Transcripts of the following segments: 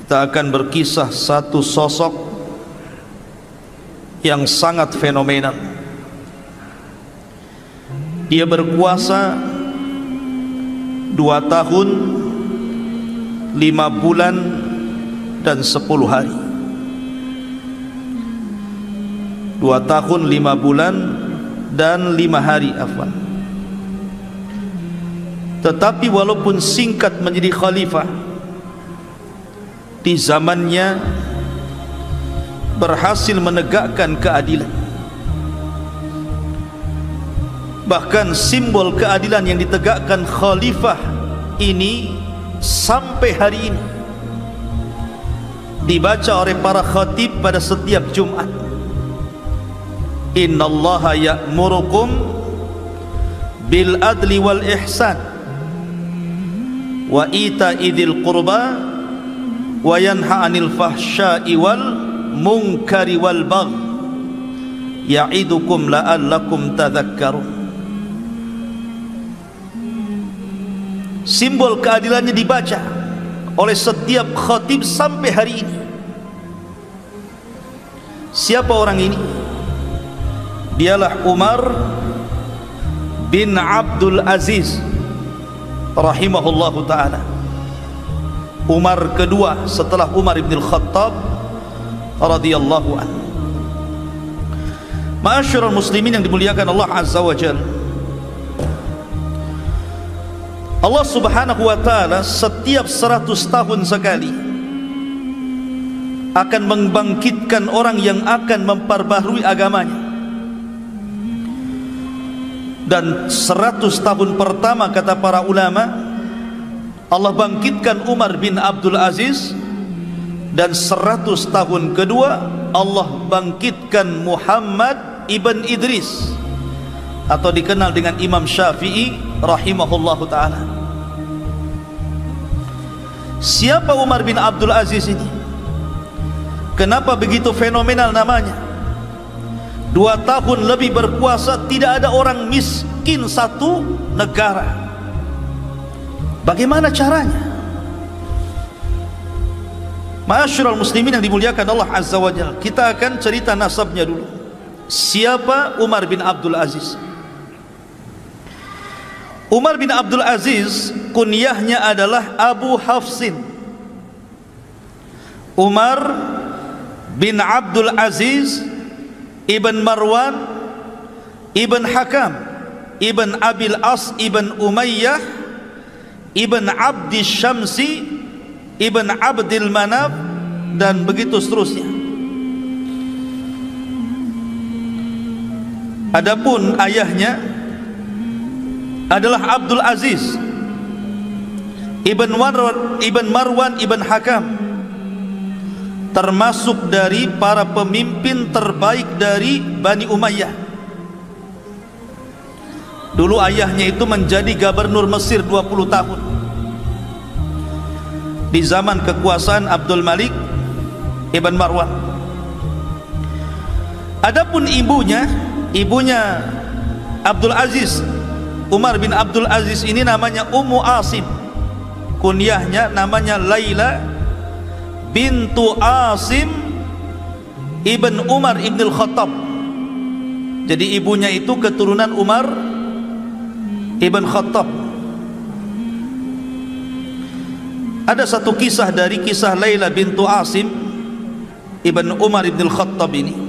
kita akan berkisah satu sosok yang sangat fenomenal. Dia berkuasa 2 tahun 5 bulan dan 10 hari. 2 tahun 5 bulan dan 5 hari, afwan. Tetapi walaupun singkat menjadi khalifah, di zamannya berhasil menegakkan keadilan. Bahkan simbol keadilan yang ditegakkan khalifah ini sampai hari ini dibaca oleh para khatib pada setiap Jumat. Innallaha ya'murukum bil adli wal ihsan wa ita'i dzil qurba wa yanha 'anil fahsya'i wal munkari wal baghi ya'idukum la'allakum tadhakkarun. Simbol keadilannya dibaca oleh setiap khatib sampai hari ini. Siapa orang ini? Dialah Umar bin Abdul Aziz rahimahullahu ta'ala. Umar kedua setelah Umar bin Khattab radhiyallahu anhu. Ma'asyiral muslimin yang dimuliakan Allah azza wa jalla, Allah subhanahu wa ta'ala setiap 100 tahun sekali akan membangkitkan orang yang akan memperbaharui agamanya. Dan 100 tahun pertama, kata para ulama, Allah bangkitkan Umar bin Abdul Aziz. Dan 100 tahun kedua Allah bangkitkan Muhammad ibn Idris, atau dikenal dengan Imam Syafi'i rahimahullahu ta'ala. Siapa Umar bin Abdul Aziz ini? Kenapa begitu fenomenal namanya? 2 tahun lebih berkuasa, tidak ada orang miskin satu negara. Bagaimana caranya? Ma'asyiral muslimin yang dimuliakan Allah azza wa jalla, kita akan cerita nasabnya dulu. Siapa Umar bin Abdul Aziz? Umar bin Abdul Aziz kunyahnya adalah Abu Hafsin. Umar bin Abdul Aziz ibn Marwan ibn Hakam ibn Abil As ibn Umayyah ibn Abdi Syamsi ibn Abdil Manaf, dan begitu seterusnya. Adapun ayahnya adalah Abdul Aziz ibn Marwan ibn Hakam, termasuk dari para pemimpin terbaik dari Bani Umayyah. Dulu ayahnya itu menjadi gubernur Mesir 20 tahun di zaman kekuasaan Abdul Malik ibn Marwan. Adapun ibunya Abdul Aziz, Umar bin Abdul Aziz ini namanya Ummu Asim. Kunyahnya namanya Laila bintu Asim ibn Umar ibn Khattab. Jadi ibunya itu keturunan Umar ibn Khattab. Ada satu kisah dari kisah Laila bintu Asim ibn Umar ibn Khattab ini.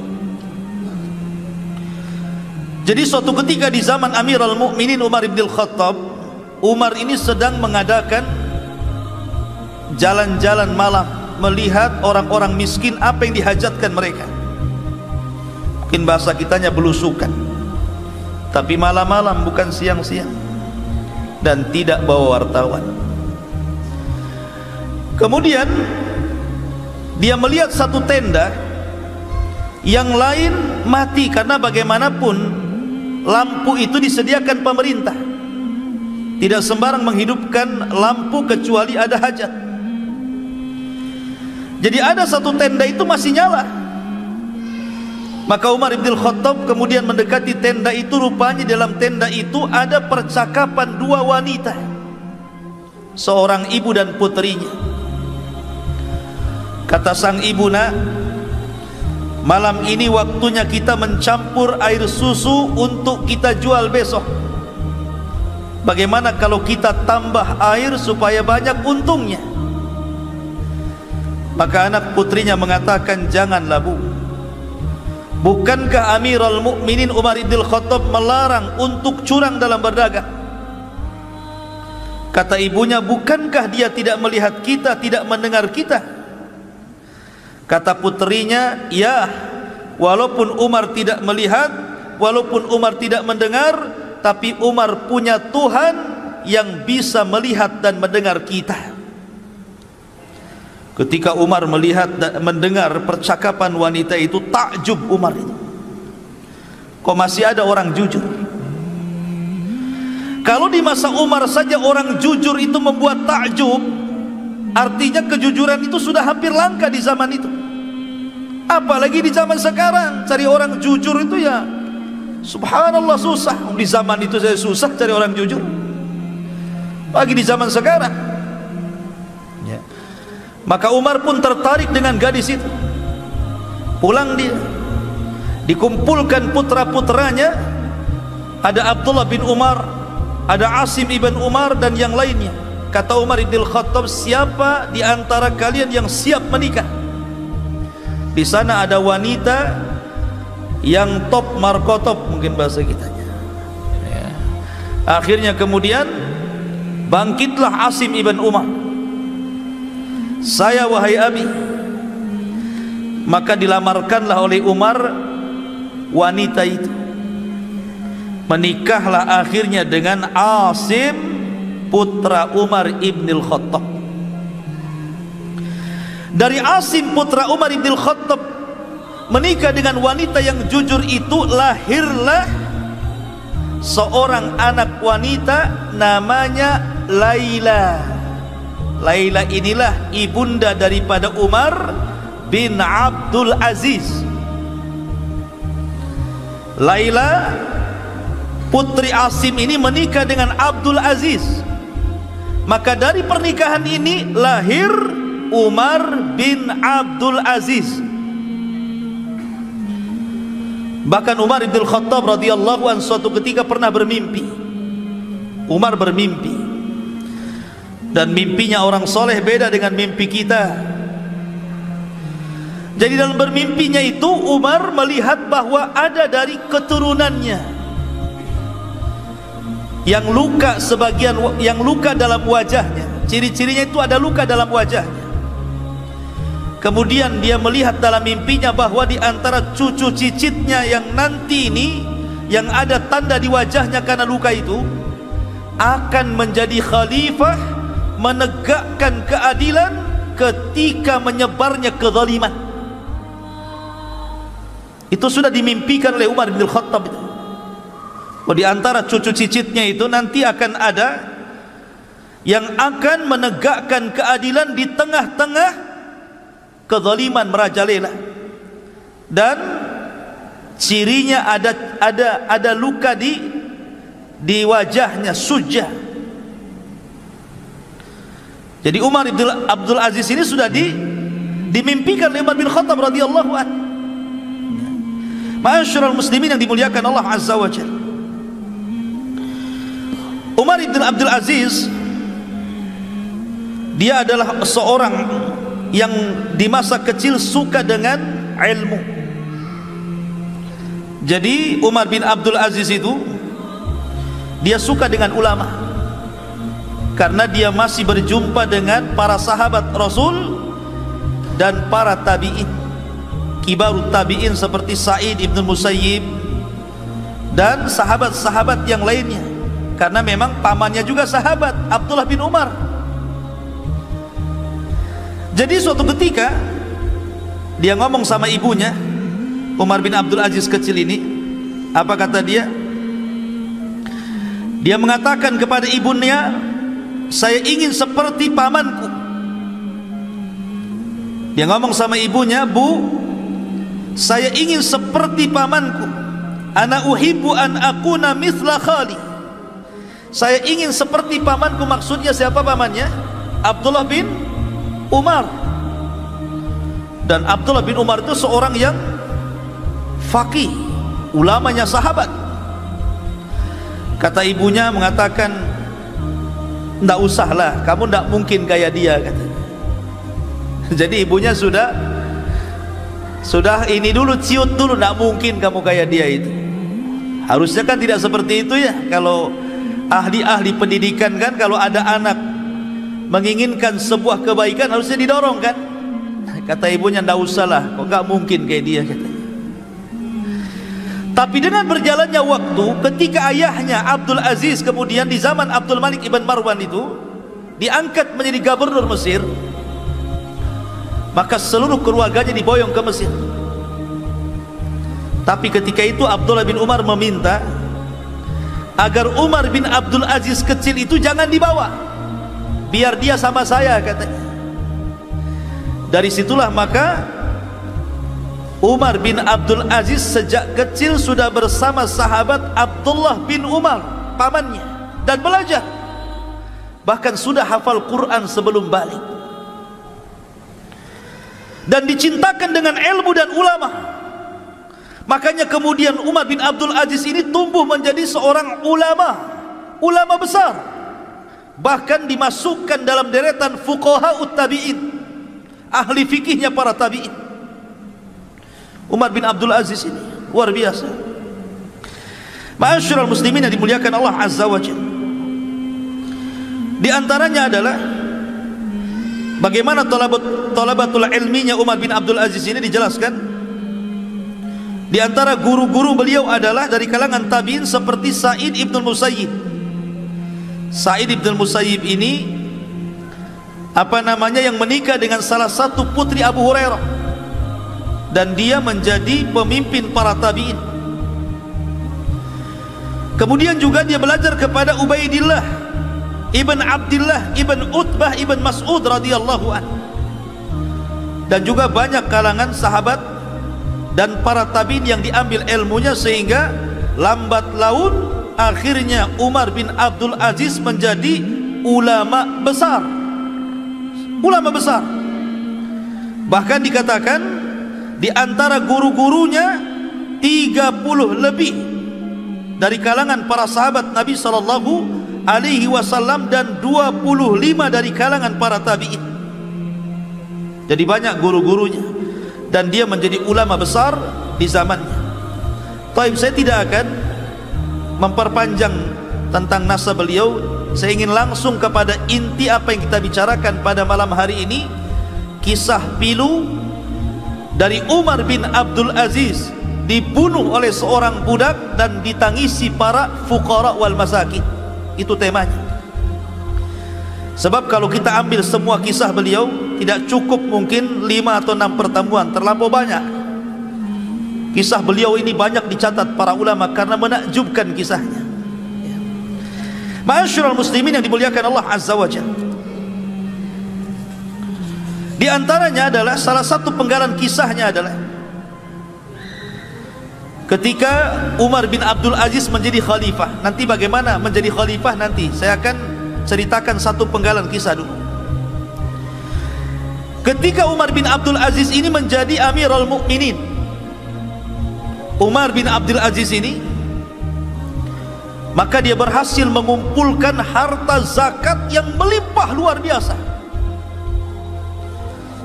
Jadi suatu ketika di zaman Amirul Mukminin Umar ibn Khattab, Umar ini sedang mengadakan jalan-jalan malam, melihat orang-orang miskin apa yang dihajatkan mereka. Mungkin bahasa kitanya belusukan, tapi malam-malam bukan siang-siang, dan tidak bawa wartawan. Kemudian dia melihat satu tenda, yang lain mati, karena bagaimanapun lampu itu disediakan pemerintah. Tidak sembarang menghidupkan lampu kecuali ada hajat. Jadi ada satu tenda itu masih nyala. Maka Umar bin Khattab kemudian mendekati tenda itu. Rupanya dalam tenda itu ada percakapan 2 wanita, seorang ibu dan putrinya. Kata sang ibu, nak, malam ini waktunya kita mencampur air susu untuk kita jual besok. Bagaimana kalau kita tambah air supaya banyak untungnya? Maka anak putrinya mengatakan, janganlah bu. Bukankah Amirul Mukminin Umar ibn Khattab melarang untuk curang dalam berdagang? Kata ibunya, bukankah dia tidak melihat kita, tidak mendengar kita? Kata putrinya, ya, walaupun Umar tidak melihat, walaupun Umar tidak mendengar, tapi Umar punya Tuhan yang bisa melihat dan mendengar kita. Ketika Umar melihat dan mendengar percakapan wanita itu, takjub Umar itu. Kok masih ada orang jujur? Kalau di masa Umar saja orang jujur itu membuat takjub, artinya kejujuran itu sudah hampir langka di zaman itu. Apalagi di zaman sekarang, cari orang jujur itu ya subhanallah susah. Di zaman itu saya susah cari orang jujur, bagi di zaman sekarang ya. Maka Umar pun tertarik dengan gadis itu. Pulang dia, dikumpulkan putra-putranya, ada Abdullah bin Umar, ada Asim ibn Umar dan yang lainnya. Kata Umar ibn Khattab, siapa di antara kalian yang siap menikah? Di sana ada wanita yang top markotop, mungkin bahasa kitanya ya. Akhirnya kemudian bangkitlah Asim ibn Umar, saya wahai abi. Maka dilamarkanlah oleh Umar wanita itu. Menikahlah akhirnya dengan Asim putra Umar ibn Khattab. Dari Asim putra Umar ibn Khattab menikah dengan wanita yang jujur itu, lahirlah seorang anak wanita namanya Laila. Laila inilah ibunda daripada Umar bin Abdul Aziz. Laila putri Asim ini menikah dengan Abdul Aziz. Maka dari pernikahan ini lahir Umar bin Abdul Aziz. Bahkan Umar bin Khattab radhiyallahu anhu suatu ketika pernah bermimpi. Umar bermimpi, dan mimpinya orang soleh beda dengan mimpi kita. Jadi dalam bermimpinya itu Umar melihat bahwa ada dari keturunannya yang luka, sebagian yang luka dalam wajahnya. Ciri-cirinya itu ada luka dalam wajahnya. Kemudian dia melihat dalam mimpinya bahwa di antara cucu cicitnya yang nanti ini, yang ada tanda di wajahnya karena luka itu, akan menjadi khalifah, menegakkan keadilan ketika menyebarnya kezaliman. Itu sudah dimimpikan oleh Umar bin Khattab itu. Di antara cucu cicitnya itu nanti akan ada yang akan menegakkan keadilan di tengah-tengah kezaliman merajalela, dan cirinya ada luka di wajahnya, sujah. Jadi Umar bin Abdul Aziz ini sudah dimimpikan oleh Umar bin Khattab radhiyallahu anhu. Ma'asyiral muslimin yang dimuliakan Allah azza wa jalla, Umar bin Abdul Aziz dia adalah seorang yang di masa kecil suka dengan ilmu. Jadi Umar bin Abdul Aziz itu dia suka dengan ulama, karena dia masih berjumpa dengan para sahabat Rasul dan para tabi'in, kibarut tabi'in seperti Sa'id ibn Musayyib dan sahabat-sahabat yang lainnya, karena memang pamannya juga sahabat, Abdullah bin Umar. Jadi suatu ketika dia ngomong sama ibunya, Umar bin Abdul Aziz kecil ini, apa kata dia? Dia mengatakan kepada ibunya, saya ingin seperti pamanku. Dia ngomong sama ibunya, bu, saya ingin seperti pamanku. Ana uhibbu an akuna mithla khali. Saya ingin seperti pamanku. Maksudnya siapa pamannya? Abdullah bin Umar. Dan Abdullah bin Umar itu seorang yang faqih, ulamanya sahabat. Kata ibunya mengatakan, "Ndak usahlah, kamu ndak mungkin kayak dia," kata. Jadi ibunya sudah ini dulu, ciut dulu, ndak mungkin kamu kayak dia itu. Harusnya kan tidak seperti itu ya. Kalau ahli-ahli pendidikan kan, kalau ada anak menginginkan sebuah kebaikan harusnya didorong kan. Kata ibunya, ndak usahlah, kok nggak mungkin kayak dia, katanya. Tapi dengan berjalannya waktu, ketika ayahnya Abdul Aziz kemudian di zaman Abdul Malik ibn Marwan itu diangkat menjadi gubernur Mesir, maka seluruh keluarganya diboyong ke Mesir. Tapi ketika itu Abdullah bin Umar meminta agar Umar bin Abdul Aziz kecil itu jangan dibawa, biar dia sama saya, katanya. Dari situlah maka Umar bin Abdul Aziz sejak kecil sudah bersama sahabat Abdullah bin Umar, pamannya, dan belajar. Bahkan sudah hafal Quran sebelum balik. Dan dicintakan dengan ilmu dan ulama. Makanya kemudian Umar bin Abdul Aziz ini tumbuh menjadi seorang ulama besar. Bahkan dimasukkan dalam deretan fuqaha tabi'in, ahli fikihnya para tabi'in. Umar bin Abdul Aziz ini luar biasa. Ma'asyiral muslimin yang dimuliakan Allah Azza wa Jalla, di antaranya adalah bagaimana talabatul ilminya Umar bin Abdul Aziz ini dijelaskan. Di antara guru-guru beliau adalah dari kalangan tabi'in seperti Sa'id ibn Musayyib. Sa'id ibn Musayyib ini yang menikah dengan salah satu putri Abu Hurairah, dan dia menjadi pemimpin para tabi'in. Kemudian juga dia belajar kepada Ubaidillah ibn Abdillah ibn Utbah ibn Mas'ud radhiyallahu anhu, dan juga banyak kalangan sahabat dan para tabi'in yang diambil ilmunya, sehingga lambat laun akhirnya Umar bin Abdul Aziz menjadi ulama besar. Bahkan dikatakan di antara guru-gurunya 30 lebih dari kalangan para sahabat Nabi sallallahu alaihi wasallam dan 25 dari kalangan para tabi'in. Jadi banyak guru-gurunya, dan dia menjadi ulama besar di zamannya. Taib, saya tidak akan memperpanjang tentang nasab beliau. Saya ingin langsung kepada inti apa yang kita bicarakan pada malam hari ini. Kisah pilu dari Umar bin Abdul Aziz dibunuh oleh seorang budak dan ditangisi para fuqara wal masakin. Itu temanya. Sebab kalau kita ambil semua kisah beliau, tidak cukup mungkin 5 atau 6 pertemuan, terlampau banyak. Kisah beliau ini banyak dicatat para ulama karena menakjubkan kisahnya. Ma'asyiral muslimin yang dimuliakan Allah Azza wa Jalla, di antaranya adalah salah satu penggalan kisahnya adalah ketika Umar bin Abdul Aziz menjadi khalifah. Nanti bagaimana menjadi khalifah nanti saya akan ceritakan satu penggalan kisah dulu. Ketika Umar bin Abdul Aziz ini menjadi Amirul Mukminin, Umar bin Abdul Aziz ini, maka dia berhasil mengumpulkan harta zakat yang melimpah luar biasa.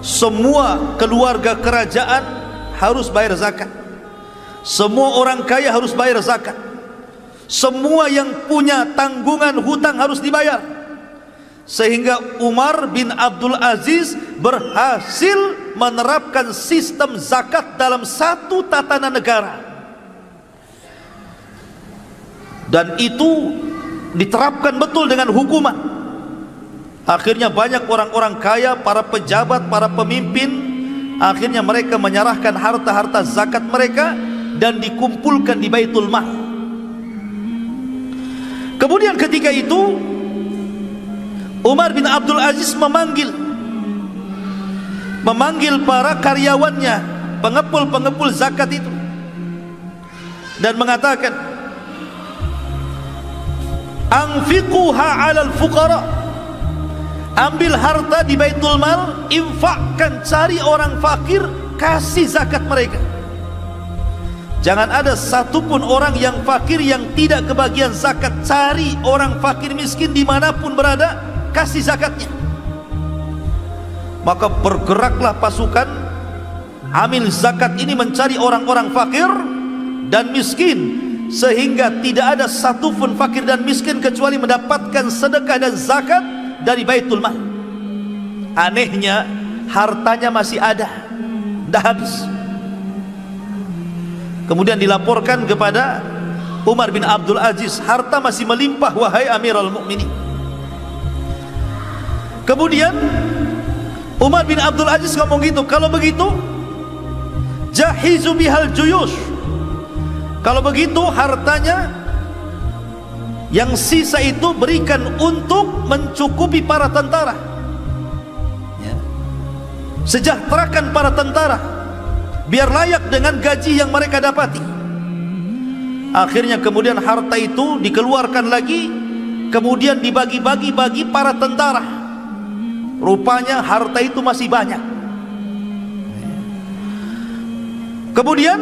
Semua keluarga kerajaan harus bayar zakat. Semua orang kaya harus bayar zakat. Semua yang punya tanggungan hutang harus dibayar. Sehingga Umar bin Abdul Aziz berhasil menerapkan sistem zakat dalam satu tatanan negara. Dan itu diterapkan betul dengan hukuman. Akhirnya banyak orang-orang kaya, para pejabat, para pemimpin, akhirnya mereka menyerahkan harta-harta zakat mereka dan dikumpulkan di Baitul Mal. Kemudian ketika itu Umar bin Abdul Aziz memanggil para karyawannya, pengepul-pengepul zakat itu, dan mengatakan, anfiquha 'alal fuqara, ambil harta di Baitul Mal, infakkan, cari orang fakir, kasih zakat mereka. Jangan ada satupun orang yang fakir yang tidak kebagian zakat. Cari orang fakir miskin dimanapun berada, kasih zakatnya. Maka bergeraklah pasukan amil zakat ini mencari orang-orang fakir dan miskin, sehingga tidak ada satupun fakir dan miskin kecuali mendapatkan sedekah dan zakat dari Baitul Mal. Anehnya hartanya masih ada, dah habis. Kemudian dilaporkan kepada Umar bin Abdul Aziz, harta masih melimpah wahai Amirul Mukminin. Kemudian Umar bin Abdul Aziz ngomong gitu, kalau begitu jahizu bihal juyush, kalau begitu hartanya yang sisa itu berikan untuk mencukupi para tentara, ya. Sejahterakan para tentara biar layak dengan gaji yang mereka dapati. Akhirnya kemudian harta itu dikeluarkan lagi, kemudian dibagi-bagi bagi para tentara. Rupanya harta itu masih banyak. Kemudian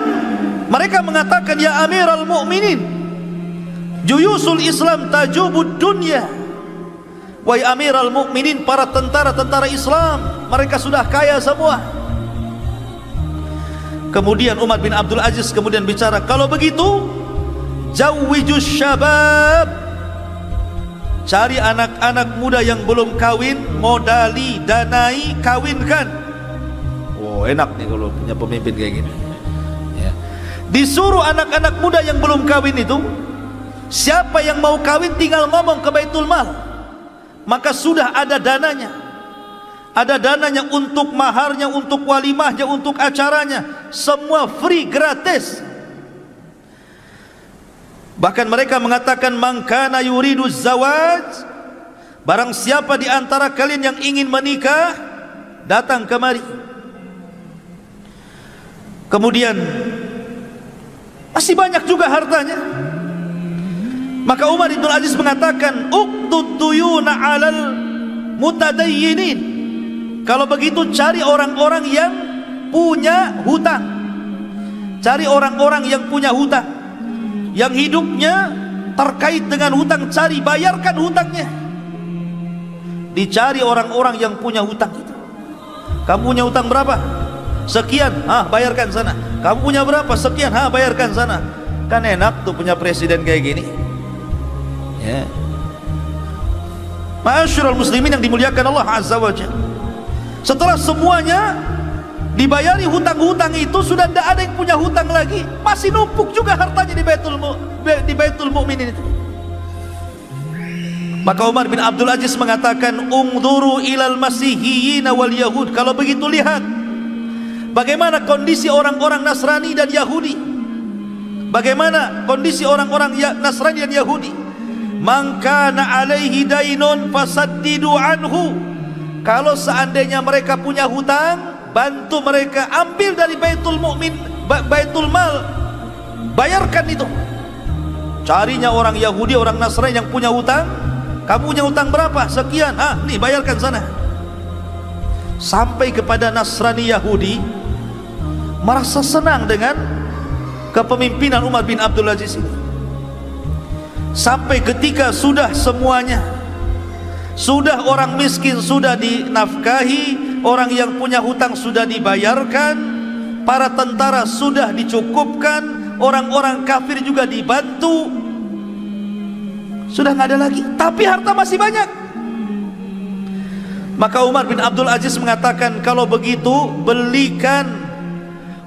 mereka mengatakan, ya Amirul Mukminin, juyusul Islam tajubud dunya. Wahai Amirul Mukminin, para tentara-tentara Islam mereka sudah kaya semua. Kemudian Umar bin Abdul Aziz kemudian bicara, kalau begitu jawijus syabab, cari anak-anak muda yang belum kawin, modali, danai, kawinkan. Oh, enak nih kalau punya pemimpin kayak gini, ya. Disuruh anak-anak muda yang belum kawin itu, siapa yang mau kawin tinggal ngomong ke Baitul Mal, maka sudah ada dananya. Ada dananya untuk maharnya, untuk walimahnya, untuk acaranya, semua free, gratis. Bahkan mereka mengatakan, man kana yuridu zawaj, barang siapa di antara kalian yang ingin menikah, datang kemari. Kemudian masih banyak juga hartanya. Maka Umar bin Aziz mengatakan, uqtud duyuna 'alal mutadayyinin. Kalau begitu cari orang-orang yang punya hutang. Cari orang-orang yang punya hutang, yang hidupnya terkait dengan hutang, cari, bayarkan hutangnya. Dicari orang-orang yang punya hutang itu. Kamu punya hutang berapa? Sekian, bayarkan sana. Kamu punya berapa? Sekian, bayarkan sana. Kan enak tuh punya presiden kayak gini, ya. Ma'asyiral muslimin yang dimuliakan Allah Azza wa Jalla, setelah semuanya dibayari hutang-hutang itu, sudah tidak ada yang punya hutang lagi, masih numpuk juga hartanya di Baitul Mukminin itu. Maka Umar bin Abdul Aziz mengatakan, ungduru ilal masihiyina wal yahud. Kalau begitu lihat bagaimana kondisi orang-orang Nasrani dan Yahudi. Bagaimana kondisi orang-orang Nasrani dan Yahudi. Man kana alaihi dainun fasaddidu anhu. Kalau seandainya mereka punya hutang, bantu mereka, ambil dari Baitul Mal, bayarkan itu. Carinya orang Yahudi, orang Nasrani yang punya hutang. Kamu punya hutang berapa? Sekian, nih bayarkan sana. Sampai kepada Nasrani Yahudi merasa senang dengan kepemimpinan Umar bin Abdul Aziz ini. Sampai ketika sudah semuanya, sudah orang miskin sudah dinafkahi, orang yang punya hutang sudah dibayarkan, para tentara sudah dicukupkan, orang-orang kafir juga dibantu, sudah nggak ada lagi, tapi harta masih banyak. Maka Umar bin Abdul Aziz mengatakan, kalau begitu belikan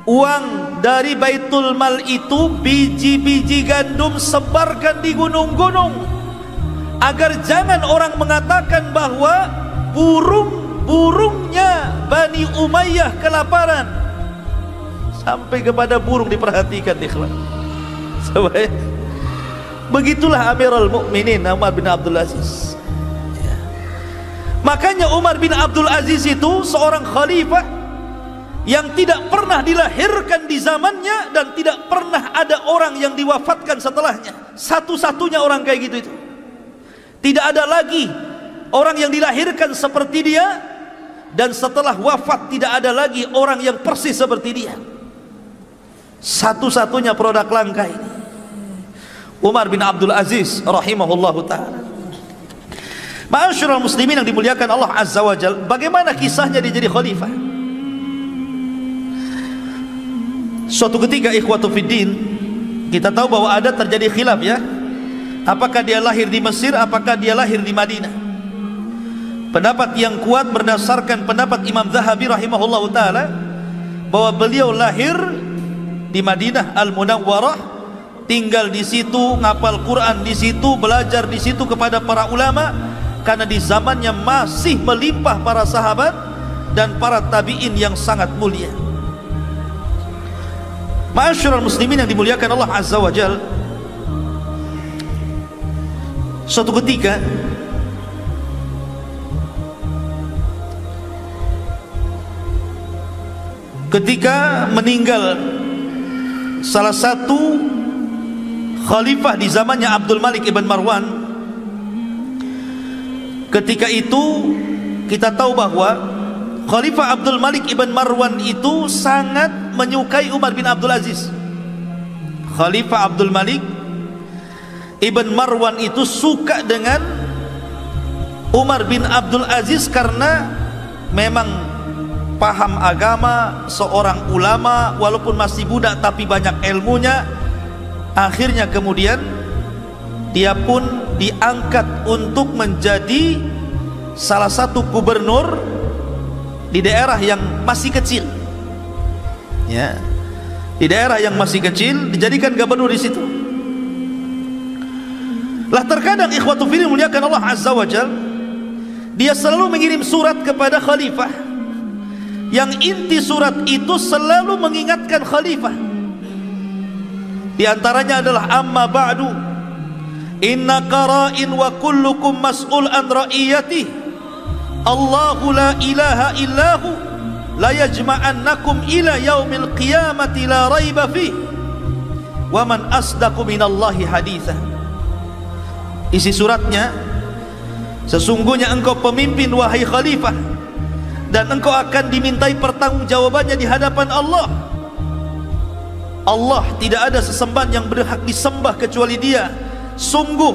uang dari Baitul Mal itu, biji-biji gandum, sebarkan di gunung-gunung, agar jangan orang mengatakan bahwa burungnya Bani Umayyah kelaparan. Sampai kepada burung diperhatikan, ikhwan. Begitulah Amirul Mukminin Umar bin Abdul Aziz. Makanya Umar bin Abdul Aziz itu seorang khalifah yang tidak pernah dilahirkan di zamannya, dan tidak pernah ada orang yang diwafatkan setelahnya. Satu-satunya orang kayak gitu itu. Tidak ada lagi orang yang dilahirkan seperti dia, dan setelah wafat tidak ada lagi orang yang persis seperti dia. Satu-satunya produk langka ini Umar bin Abdul Aziz rahimahullahu ta'ala. Ma'asyiral muslimin yang dimuliakan Allah Azza wa Jalla, bagaimana kisahnya dia jadi khalifah? Suatu ketika ikhwatu fiddin, kita tahu bahwa ada terjadi khilaf ya, apakah dia lahir di Mesir, apakah dia lahir di Madinah. Pendapat yang kuat berdasarkan pendapat Imam Zahabi rahimahullahu ta'ala, bahwa beliau lahir di Madinah Al-Munawwarah, tinggal di situ, ngapal Quran di situ, belajar di situ kepada para ulama, karena di zamannya masih melimpah para sahabat dan para tabi'in yang sangat mulia. Ma'asyiral muslimin yang dimuliakan Allah Azza wa Jalla, suatu ketika meninggal salah satu khalifah di zamannya Abdul Malik ibn Marwan. Ketika itu kita tahu bahwa Khalifah Abdul Malik ibn Marwan itu sangat menyukai Umar bin Abdul Aziz. Khalifah Abdul Malik ibn Marwan itu suka dengan Umar bin Abdul Aziz karena memang paham agama, seorang ulama walaupun masih budak tapi banyak ilmunya. Akhirnya kemudian dia pun diangkat untuk menjadi salah satu gubernur di daerah yang masih kecil ya, di daerah yang masih kecil dijadikan gubernur di situ. Lah terkadang ikhwatu fillah muliakan Allah Azza wa Jalla, dia selalu mengirim surat kepada khalifah, yang inti surat itu selalu mengingatkan khalifah. Di antaranya adalah amma ba'du inna qara'in wa kullukum mas'ul an ra'iyati Allahu la ilaha illahu la yajma'annakum ila yaumil qiyamati la raiba fih wa man asdaqu minallahi haditha. Isi suratnya, sesungguhnya engkau pemimpin wahai khalifah, dan engkau akan dimintai pertanggungjawabannya di hadapan Allah. Allah tidak ada sesembahan yang berhak disembah kecuali Dia. Sungguh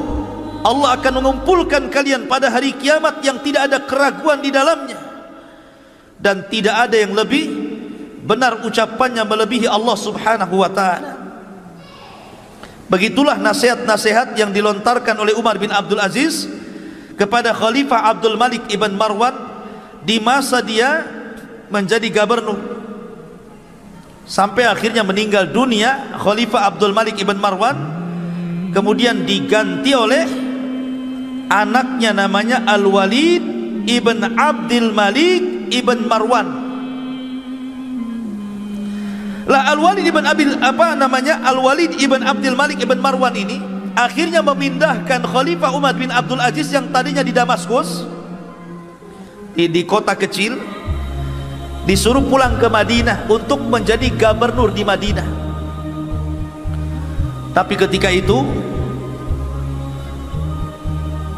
Allah akan mengumpulkan kalian pada hari kiamat yang tidak ada keraguan di dalamnya, dan tidak ada yang lebih benar ucapannya melebihi Allah subhanahu wa ta'ala. Begitulah nasihat-nasihat yang dilontarkan oleh Umar bin Abdul Aziz kepada Khalifah Abdul Malik ibn Marwan di masa dia menjadi gubernur, sampai akhirnya meninggal dunia Khalifah Abdul Malik ibn Marwan, kemudian diganti oleh anaknya namanya Al-Walid ibn Abdul Malik ibn Marwan. Lah Al-Walid ibn Al-Walid ibn Abdul Malik ibn Marwan ini akhirnya memindahkan Khalifah Umar bin Abdul Aziz yang tadinya di Damaskus, di kota kecil, disuruh pulang ke Madinah untuk menjadi gubernur di Madinah. Tapi ketika itu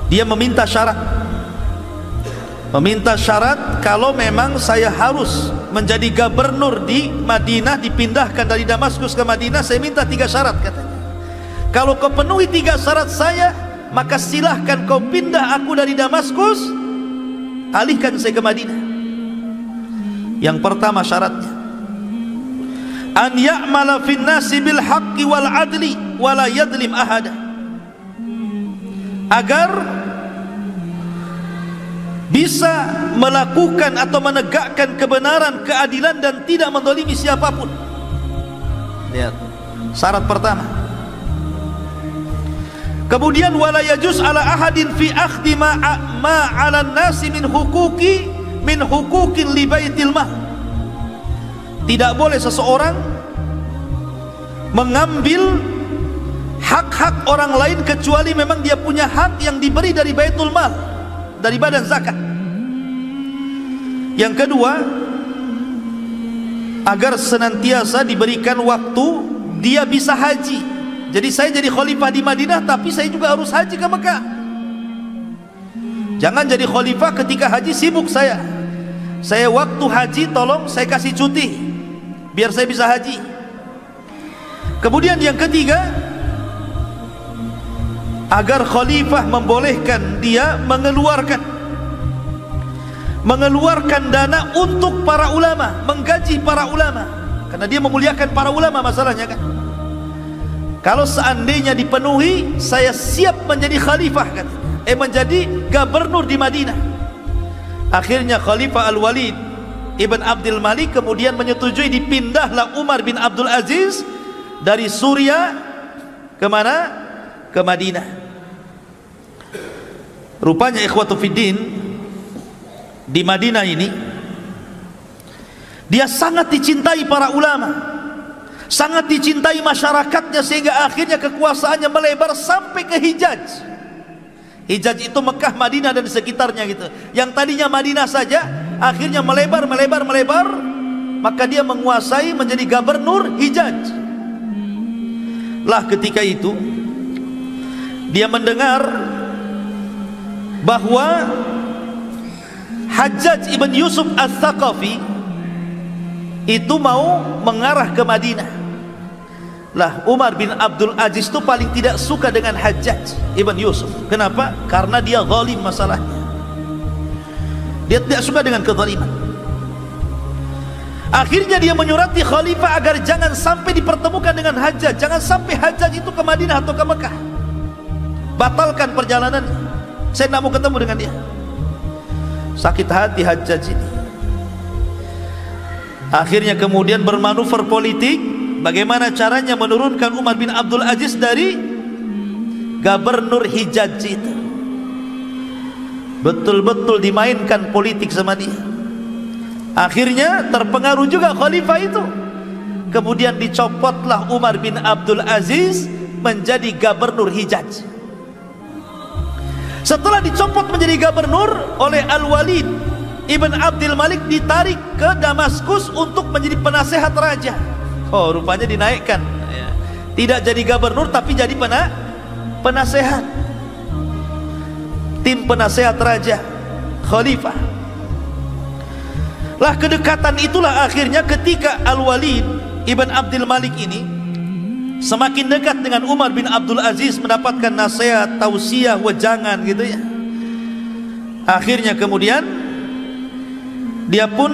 dia meminta syarat, kalau memang saya harus menjadi gubernur di Madinah, dipindahkan dari Damaskus ke Madinah, saya minta 3 syarat katanya. Kalau kau penuhi 3 syarat saya, maka silahkan kau pindah aku dari Damaskus, alihkan saya ke Madinah. Yang pertama syaratnya, an ya'mala fin nasi bil haqqi wal adli wa la yadlim ahada, agar bisa melakukan atau menegakkan kebenaran, keadilan, dan tidak menzalimi siapapun. Lihat, syarat pertama. Kemudian wala yajuz ala ahadin fi akhdhi ma 'ala an-nasi min huquqin li baitil mal. Tidak boleh seseorang mengambil hak-hak orang lain kecuali memang dia punya hak yang diberi dari baitul mal, dari badan zakat. Yang kedua, agar senantiasa diberikan waktu dia bisa haji. Jadi saya jadi khalifah di Madinah, tapi saya juga harus haji ke Mekah. Jangan jadi khalifah ketika haji sibuk saya waktu haji tolong saya kasih cuti biar saya bisa haji. Kemudian yang ketiga, agar khalifah membolehkan dia mengeluarkan dana untuk para ulama, menggaji para ulama, karena dia memuliakan para ulama masalahnya kan. Kalau seandainya dipenuhi, saya siap menjadi khalifah kan, menjadi gubernur di Madinah. Akhirnya Khalifah Al-Walid Ibn Abdul Malik kemudian menyetujui dipindahlah Umar bin Abdul Aziz dari Suriah ke mana? Ke Madinah. Rupanya ikhwatu fiddin, di Madinah ini dia sangat dicintai para ulama, sangat dicintai masyarakatnya, sehingga akhirnya kekuasaannya melebar sampai ke Hijaz. Hijaz itu Mekah, Madinah dan sekitarnya gitu. Yang tadinya Madinah saja akhirnya melebar. Maka dia menguasai, menjadi gubernur Hijaz. Lah ketika itu dia mendengar bahwa Hajjaj ibn Yusuf Al-Thaqafi itu mau mengarah ke Madinah. Lah Umar bin Abdul Aziz itu paling tidak suka dengan Hajjaj ibn Yusuf. Kenapa? Karena dia zalim masalahnya. Dia tidak suka dengan kezaliman. Akhirnya dia menyurati khalifah agar jangan sampai dipertemukan dengan Hajjaj, jangan sampai Hajjaj itu ke Madinah atau ke Mekah. Batalkan perjalanan, saya tidak mau ketemu dengan dia. Sakit hati Hajjaj ini. Akhirnya kemudian bermanuver politik, bagaimana caranya menurunkan Umar bin Abdul Aziz dari gubernur Hijaz itu. Betul-betul dimainkan politik sama dia. Akhirnya terpengaruh juga khalifah itu. Kemudian dicopotlah Umar bin Abdul Aziz menjadi gubernur Hijaz. Setelah dicopot menjadi gubernur oleh Al-Walid Ibn Abdul Malik, ditarik ke Damaskus untuk menjadi penasehat raja. Oh, rupanya dinaikkan, tidak jadi gubernur tapi jadi penasehat, tim penasehat raja, khalifah. Lah kedekatan itulah akhirnya ketika Al-Walid Ibn Abdul Malik ini semakin dekat dengan Umar bin Abdul Aziz, mendapatkan nasihat, tausiah, wejangan gitu ya. Akhirnya kemudian dia pun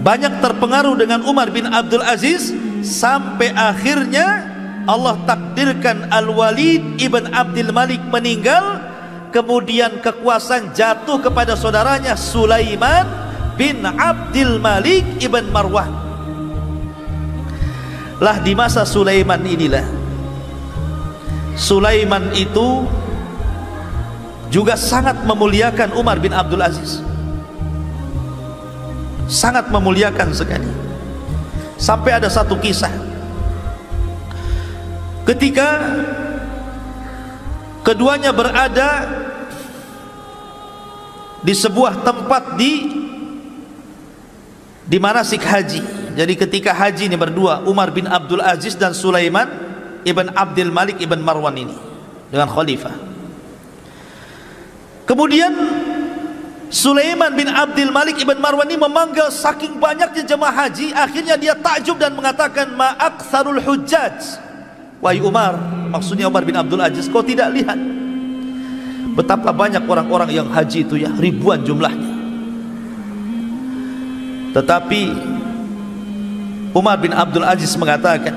banyak terpengaruh dengan Umar bin Abdul Aziz, sampai akhirnya Allah takdirkan Al-Walid Ibn Abdul Malik meninggal. Kemudian kekuasaan jatuh kepada saudaranya Sulaiman bin Abdul Malik Ibn Marwan. Lah di masa Sulaiman inilah, Sulaiman itu juga sangat memuliakan Umar bin Abdul Aziz, sangat memuliakan sekali. Sampai ada satu kisah ketika keduanya berada di sebuah tempat di manasik haji. Jadi ketika haji ini berdua, Umar bin Abdul Aziz dan Sulaiman Ibn Abdul Malik Ibn Marwan ini dengan khalifah. Kemudian Sulaiman bin Abdul Malik Ibn Marwan ini memanggil saking banyaknya jemaah haji. Akhirnya dia takjub dan mengatakan, ma aktsarul hujjaj. Wahai Umar, maksudnya Umar bin Abdul Aziz, kau tidak lihat betapa banyak orang-orang yang haji itu ya, ribuan jumlahnya. Tetapi Umar bin Abdul Aziz mengatakan,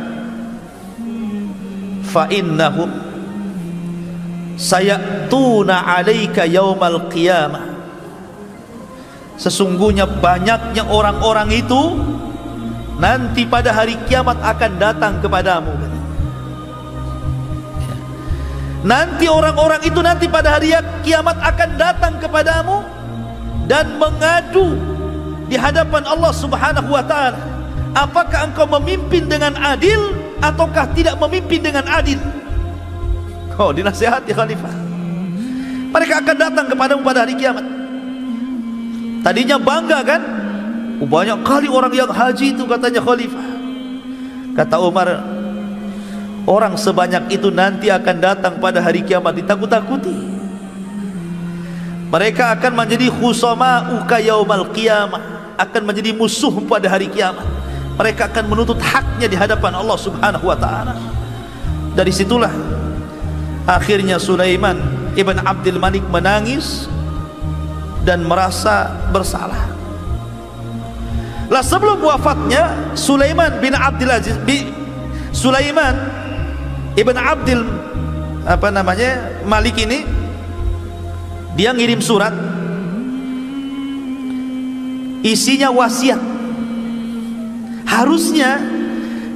fa innahum sayatuna alaika yaumal qiyamah. Sesungguhnya banyaknya orang-orang itu nanti pada hari kiamat akan datang kepadamu. Nanti orang-orang itu nanti pada hari kiamat akan datang kepadamu dan mengadu di hadapan Allah Subhanahu wa ta'ala, apakah engkau memimpin dengan adil ataukah tidak memimpin dengan adil. Oh, dinasihati khalifah. Mereka akan datang kepadamu pada hari kiamat. Tadinya bangga kan, banyak kali orang yang haji itu, katanya khalifah. Kata Umar, orang sebanyak itu nanti akan datang pada hari kiamat ditakut-takuti. Mereka akan menjadi khusama'uka yaumal qiyamah, akan menjadi musuh pada hari kiamat. Mereka akan menuntut haknya di hadapan Allah Subhanahu wa ta'ala. Dari situlah akhirnya Sulaiman ibn Abdul Malik menangis dan merasa bersalah. Lah sebelum wafatnya Sulaiman bin Abdul Aziz, Sulaiman ibn Abdul Malik ini, dia ngirim surat, isinya wasiat. Harusnya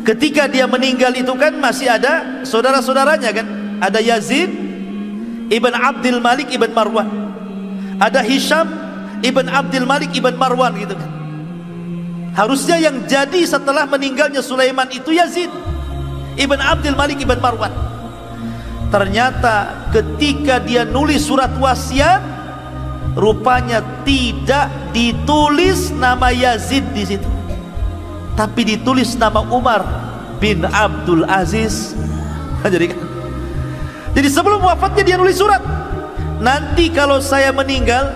ketika dia meninggal itu kan masih ada saudara-saudaranya kan, ada Yazid ibn Abdul Malik ibn Marwan, ada Hisham ibn Abdul Malik ibn Marwan gitu kan. Harusnya yang jadi setelah meninggalnya Sulaiman itu Yazid ibn Abdul Malik ibn Marwan. Ternyata ketika dia nulis surat wasiat, rupanya tidak ditulis nama Yazid di situ, tapi ditulis nama Umar bin Abdul Aziz. Jadi sebelum wafatnya dia nulis surat, nanti kalau saya meninggal,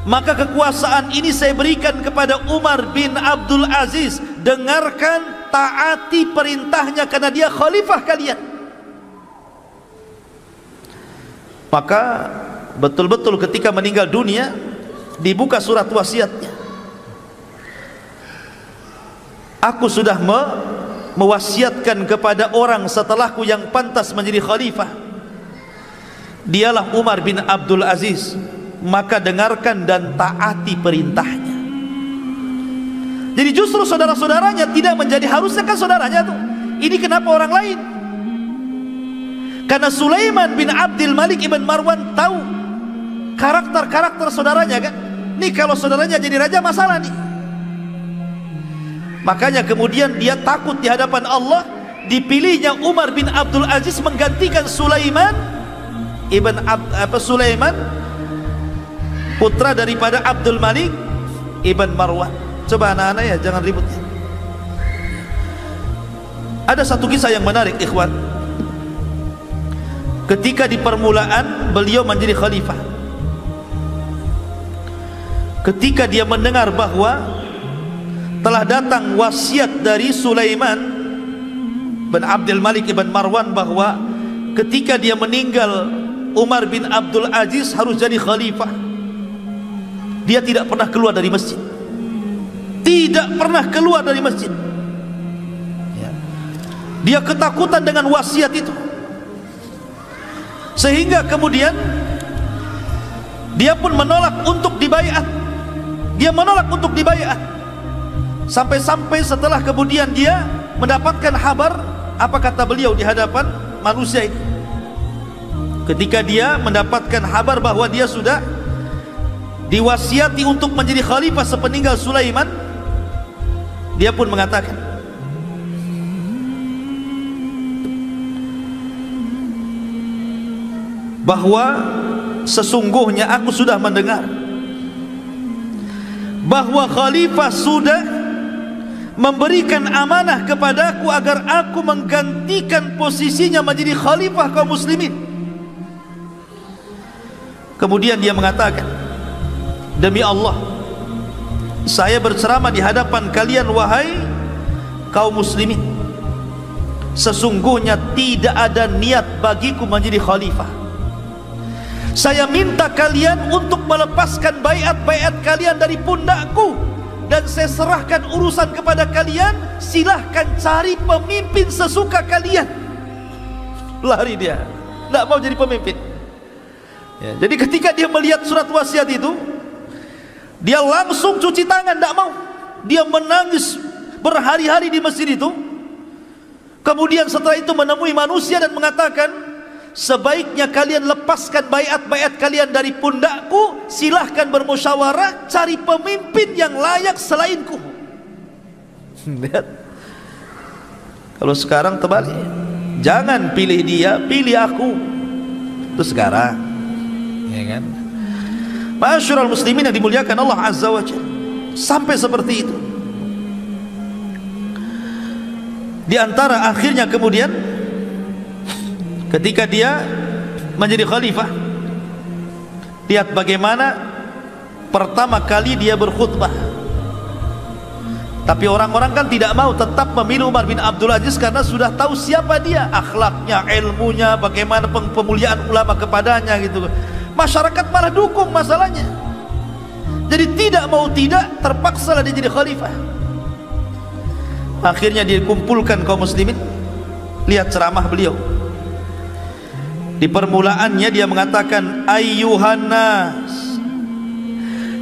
maka kekuasaan ini saya berikan kepada Umar bin Abdul Aziz. Dengarkan, taati perintahnya karena dia khalifah kalian. Maka betul-betul ketika meninggal dunia dibuka surat wasiatnya. Aku sudah mewasiatkan kepada orang setelahku yang pantas menjadi khalifah, dialah Umar bin Abdul Aziz, maka dengarkan dan taati perintahnya. Jadi justru saudara-saudaranya tidak menjadi, harusnya kan saudaranya tuh, ini kenapa orang lain? Karena Sulaiman bin Abdul Malik ibn Marwan tahu karakter-karakter saudaranya kan. Nih kalau saudaranya jadi raja masalah nih. Makanya kemudian dia takut di hadapan Allah, dipilihnya Umar bin Abdul Aziz menggantikan Sulaiman Sulaiman putra daripada Abdul Malik ibn Marwan. Coba anak-anak ya jangan ribut. Ada satu kisah yang menarik ikhwan. Ketika di permulaan beliau menjadi khalifah, ketika dia mendengar bahwa telah datang wasiat dari Sulaiman bin Abdul Malik ibn Marwan bahwa ketika dia meninggal Umar bin Abdul Aziz harus jadi khalifah, dia tidak pernah keluar dari masjid. Tidak pernah keluar dari masjid. Dia ketakutan dengan wasiat itu, sehingga kemudian dia pun menolak untuk dibaiat. Dia menolak untuk dibaiat sampai-sampai setelah kemudian dia mendapatkan kabar, apa kata beliau di hadapan manusia itu, ketika dia mendapatkan kabar bahwa dia sudah diwasiati untuk menjadi khalifah sepeninggal Sulaiman, dia pun mengatakan, bahwa sesungguhnya aku sudah mendengar bahwa khalifah sudah memberikan amanah kepadaku agar aku menggantikan posisinya menjadi khalifah kaum muslimin. Kemudian dia mengatakan, demi Allah, saya berceramah di hadapan kalian wahai kaum muslimin, sesungguhnya tidak ada niat bagiku menjadi khalifah. Saya minta kalian untuk melepaskan baiat-baiat kalian dari pundakku, dan saya serahkan urusan kepada kalian. Silahkan cari pemimpin sesuka kalian. Lari dia, tidak mau jadi pemimpin. Jadi ketika dia melihat surat wasiat itu, dia langsung cuci tangan, tidak mau. Dia menangis berhari-hari di masjid itu. Kemudian setelah itu menemui manusia dan mengatakan, sebaiknya kalian lepaskan baiat-baiat kalian dari pundakku, silahkan bermusyawarah, cari pemimpin yang layak selainku. Lihat, kalau sekarang terbalik, jangan pilih dia, pilih aku. Itu sekarang, ya kan? Ma'asyiral muslimin yang dimuliakan Allah Azza wa Jalla, sampai seperti itu. Di antara akhirnya kemudian ketika dia menjadi khalifah, Lihat bagaimana pertama kali dia berkhutbah. Tapi orang-orang kan tidak mau, tetap memilih Umar bin Abdul Aziz karena sudah tahu siapa dia, akhlaknya, ilmunya, bagaimana pemuliaan ulama kepadanya gitu. Masyarakat malah dukung masalahnya. Jadi tidak mau tidak, terpaksalah dia jadi khalifah. Akhirnya dikumpulkan kaum muslimin. Lihat ceramah beliau. Di permulaannya dia mengatakan, ayyuhan nas,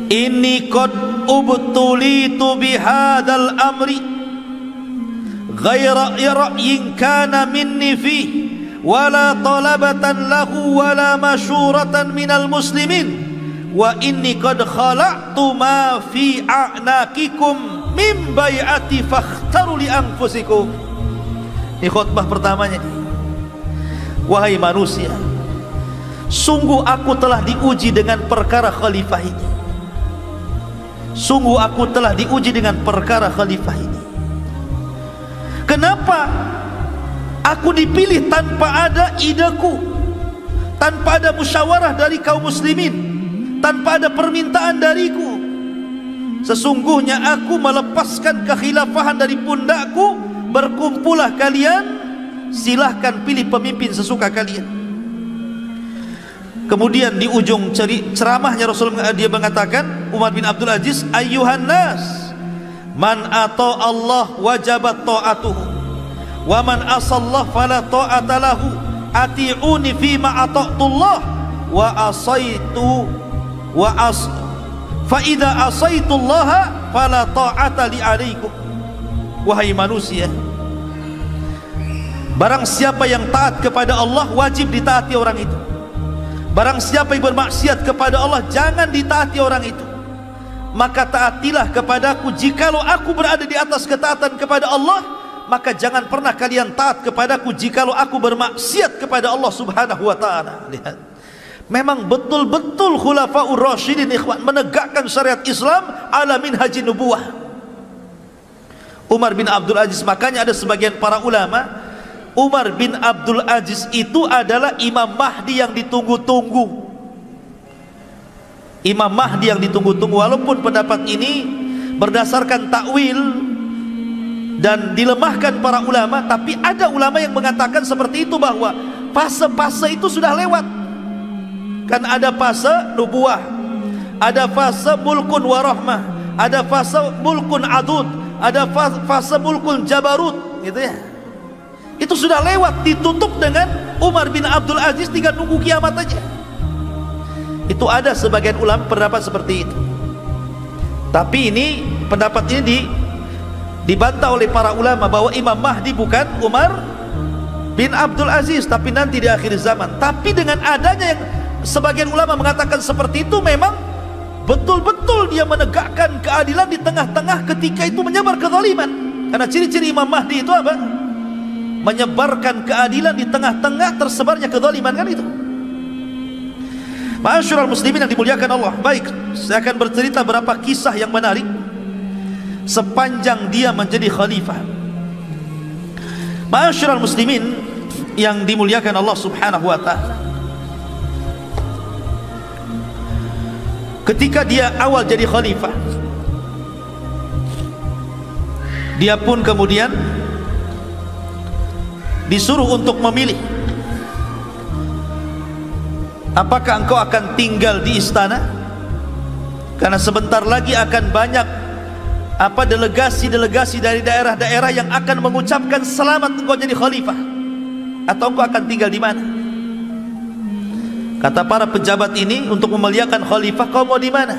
inni qad ubtulitu bihadzal amri ghaira ra'yin kana minni fi wala talabatan lahu wala masyuratan minal muslimin wa inni qad khala'tu ma fi a'naqikum min bai'ati fakhtaru li anfusikum. Ini khutbah pertamanya. Wahai manusia, sungguh aku telah diuji dengan perkara khalifah ini. Sungguh aku telah diuji dengan perkara khalifah ini. Kenapa aku dipilih tanpa ada ideku, tanpa ada musyawarah dari kaum muslimin, tanpa ada permintaan dariku? Sesungguhnya aku melepaskan kekhilafahan dari pundakku. Berkumpullah kalian, silahkan pilih pemimpin sesuka kalian. Kemudian di ujung ceramahnya Rasulullah dia mengatakan, Umar bin Abdul Aziz, ayyuhan nas, man ata Allah wajabat ta'atuhu wa man asallah fala ta'ata lahu, ati'uni fima ata'tullah wa asaitu wa as fa idza asaitullaha fala ta'ata li alaikum. Wahai manusia, barang siapa yang taat kepada Allah, wajib ditaati orang itu. Barang siapa yang bermaksiat kepada Allah, jangan ditaati orang itu. Maka taatilah kepadaku. Jikalau aku berada di atas ketaatan kepada Allah, maka jangan pernah kalian taat kepadaku jikalau aku bermaksiat kepada Allah subhanahu wa ta'ala. Lihat, memang betul-betul khulafaur rasyidin ikhwan menegakkan syariat Islam ala minhajin nubuwah. Umar bin Abdul Aziz, makanya ada sebagian para ulama, Umar bin Abdul Aziz itu adalah Imam Mahdi yang ditunggu-tunggu. Imam Mahdi yang ditunggu-tunggu. Walaupun pendapat ini berdasarkan takwil dan dilemahkan para ulama, tapi ada ulama yang mengatakan seperti itu, bahwa fase-fase itu sudah lewat. Kan ada fase nubuah, ada fase mulkun warahmah, ada fase mulkun adud, ada fase mulkun jabarut, gitu ya. Itu sudah lewat, ditutup dengan Umar bin Abdul Aziz, tinggal nunggu kiamat aja. Itu ada sebagian ulama pendapat seperti itu. Tapi ini pendapat ini dibantah oleh para ulama bahwa Imam Mahdi bukan Umar bin Abdul Aziz, tapi nanti di akhir zaman. Tapi dengan adanya yang sebagian ulama mengatakan seperti itu, memang betul-betul dia menegakkan keadilan di tengah-tengah ketika itu menyebar kezaliman. Karena ciri-ciri Imam Mahdi itu apa? Menyebarkan keadilan di tengah-tengah tersebarnya kezaliman, kan itu. Ma'asyiral muslimin yang dimuliakan Allah. Baik, saya akan bercerita beberapa kisah yang menarik sepanjang dia menjadi khalifah. Ma'asyiral muslimin yang dimuliakan Allah subhanahu wa ta'ala, ketika dia awal jadi khalifah, dia pun kemudian disuruh untuk memilih, apakah engkau akan tinggal di istana? Karena sebentar lagi akan banyak delegasi-delegasi dari daerah-daerah yang akan mengucapkan selamat engkau jadi khalifah, atau engkau akan tinggal di mana? Kata para pejabat ini untuk memuliakan khalifah, kau mau di mana?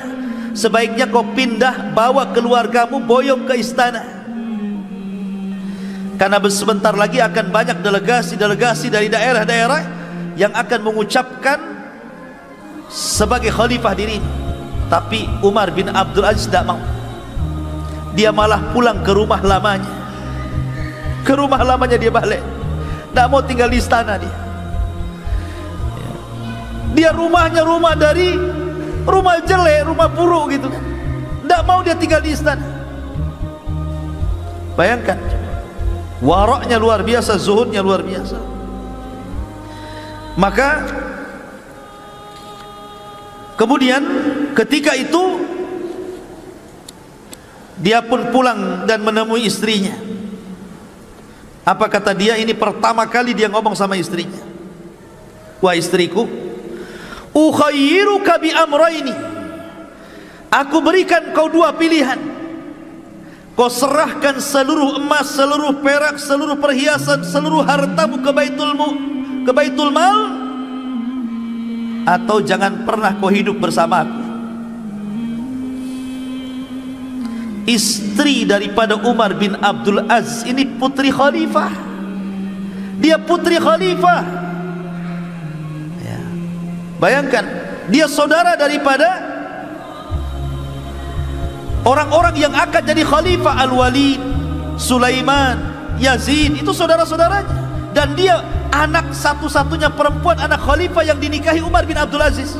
Sebaiknya kau pindah, bawa keluargamu, boyong ke istana. Karena sebentar lagi akan banyak delegasi-delegasi dari daerah-daerah yang akan mengucapkan sebagai khalifah diri. Tapi Umar bin Abdul Aziz tidak mau. Dia malah pulang ke rumah lamanya. Ke rumah lamanya dia balik. Tidak mau tinggal di istana dia. Dia rumahnya rumah dari rumah jelek, rumah buruk gitu kan. Tidak mau dia tinggal di istana. Bayangkan, waraknya luar biasa, zuhudnya luar biasa. Maka Kemudian ketika itu dia pun pulang dan menemui istrinya. Apa kata dia? Ini pertama kali dia ngomong sama istrinya. Wah istriku, ukhayyiruka bi amrayni. Aku berikan kau dua pilihan. Kau serahkan seluruh emas, seluruh perak, seluruh perhiasan, seluruh hartamu ke Baitul Mal, atau jangan pernah kau hidup bersama aku. Istri daripada Umar bin Abdul Aziz ini putri khalifah. Dia putri khalifah ya. Bayangkan, dia saudara daripada orang-orang yang akan jadi khalifah. Al-Walid, Sulaiman, Yazid, itu saudara-saudaranya. Dan dia anak satu-satunya perempuan, anak khalifah yang dinikahi Umar bin Abdul Aziz.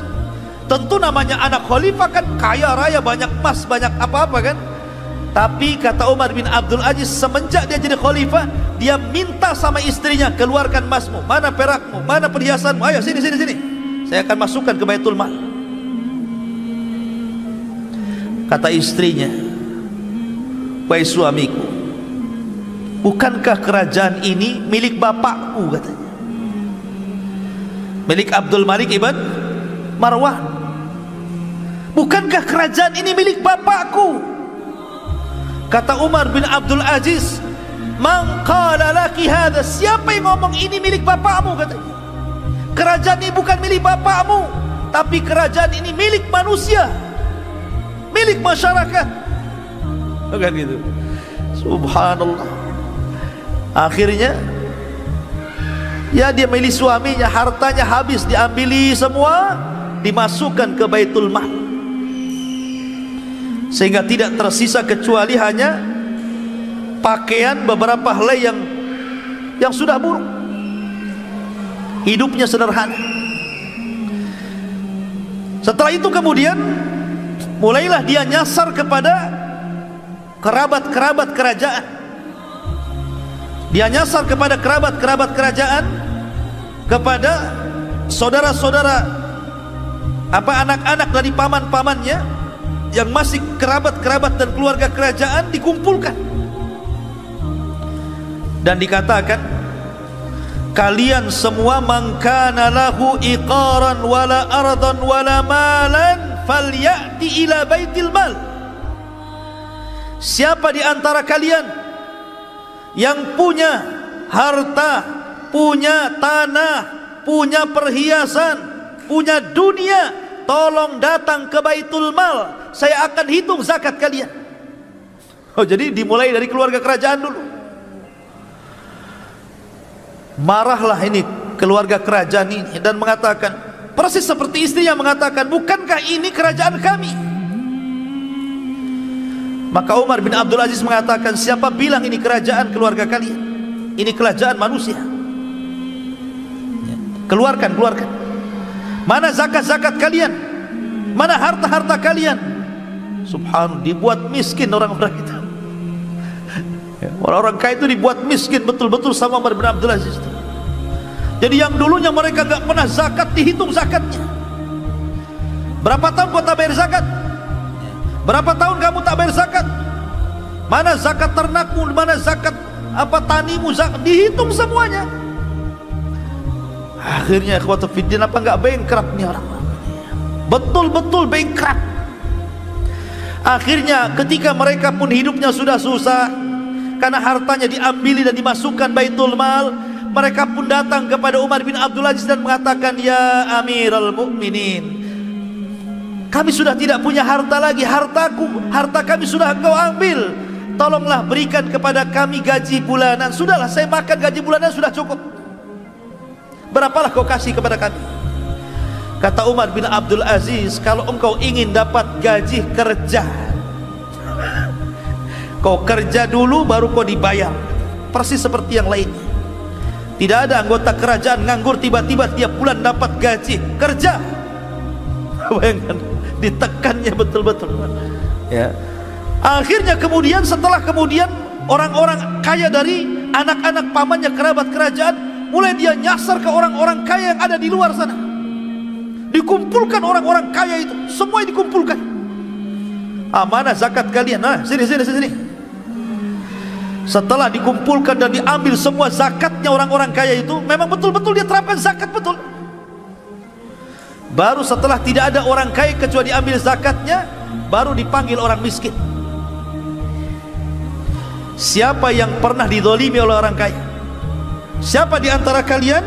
Tentu namanya anak khalifah kan kaya raya, banyak emas, banyak apa-apa kan. Tapi kata Umar bin Abdul Aziz, semenjak dia jadi khalifah, dia minta sama istrinya, keluarkan emasmu, mana perakmu, mana perhiasanmu, ayo sini, saya akan masukkan ke Baitul Mal. Kata istrinya, wahai suamiku, bukankah kerajaan ini milik bapakku, katanya, milik Abdul Malik ibn Marwan. Bukankah kerajaan ini milik bapakku? Kata Umar bin Abdul Aziz, man qala laki hadha, siapa yang ngomong ini milik bapakmu, katanya. Kerajaan ini bukan milik bapakmu, tapi kerajaan ini milik manusia, milik masyarakat. Bukan gitu. Subhanallah. Akhirnya ya dia milih suaminya, hartanya habis, diambili semua, dimasukkan ke Baitul Mal, sehingga tidak tersisa kecuali hanya pakaian, beberapa helai yang sudah buruk. Hidupnya sederhana. Setelah itu kemudian mulailah dia nyasar kepada kerabat-kerabat kerajaan. Dia nyasar kepada kerabat-kerabat kerajaan, kepada saudara-saudara, anak-anak dari paman-pamannya yang masih kerabat-kerabat dan keluarga kerajaan, dikumpulkan dan dikatakan, kalian semua man kana lahu iqaran wala ardan wala malan falyati ila Baitul Mal. Siapa di antara kalian yang punya harta, punya tanah, punya perhiasan, punya dunia, tolong datang ke Baitul Mal, saya akan hitung zakat kalian. Oh, jadi dimulai dari keluarga kerajaan dulu. Marahlah ini keluarga kerajaan ini dan mengatakan, persis seperti istrinya mengatakan, bukankah ini kerajaan kami? Maka Umar bin Abdul Aziz mengatakan, siapa bilang ini kerajaan keluarga kalian? Ini kerajaan manusia. Keluarkan. Mana zakat-zakat kalian? Mana harta-harta kalian? Subhanallah, dibuat miskin orang-orang itu. Orang-orang kaya itu dibuat miskin betul-betul sama Umar bin Abdul Aziz. Jadi yang dulunya mereka gak pernah zakat, dihitung zakatnya. Berapa tahun kau tak bayar zakat? Berapa tahun kamu tak bayar zakat? Mana zakat ternakmu, mana zakat tanimu, dihitung semuanya. Akhirnya ikhwatu fiddin, apa enggak bankrupt nih orang? Betul-betul bankrupt. Akhirnya ketika mereka pun hidupnya sudah susah karena hartanya diambili dan dimasukkan Baitul Mal, mereka pun datang kepada Umar bin Abdul Aziz dan mengatakan, ya Amirul Mukminin, kami sudah tidak punya harta lagi, harta kami sudah engkau ambil, tolonglah berikan kepada kami gaji bulanan. Sudahlah, saya makan gaji bulanan sudah cukup, berapalah kau kasih kepada kami? Kata Umar bin Abdul Aziz, kalau engkau ingin dapat gaji kerja, kau kerja dulu baru kau dibayar. Persis seperti yang lainnya. Tidak ada anggota kerajaan nganggur tiba-tiba tiap bulan dapat gaji. Kerja. Bayangkan, ditekannya betul-betul. Ya. Akhirnya kemudian, setelah kemudian orang-orang kaya dari anak-anak pamannya, kerabat kerajaan, mulai dia nyasar ke orang-orang kaya yang ada di luar sana. Dikumpulkan orang-orang kaya itu, semua dikumpulkan. Mana zakat kalian? Nah, sini. Setelah dikumpulkan dan diambil semua zakatnya orang-orang kaya itu, memang betul-betul dia terapkan zakat betul. Baru setelah tidak ada orang kaya kecuali diambil zakatnya, baru dipanggil orang miskin. Siapa yang pernah dizalimi oleh orang kaya? Siapa di antara kalian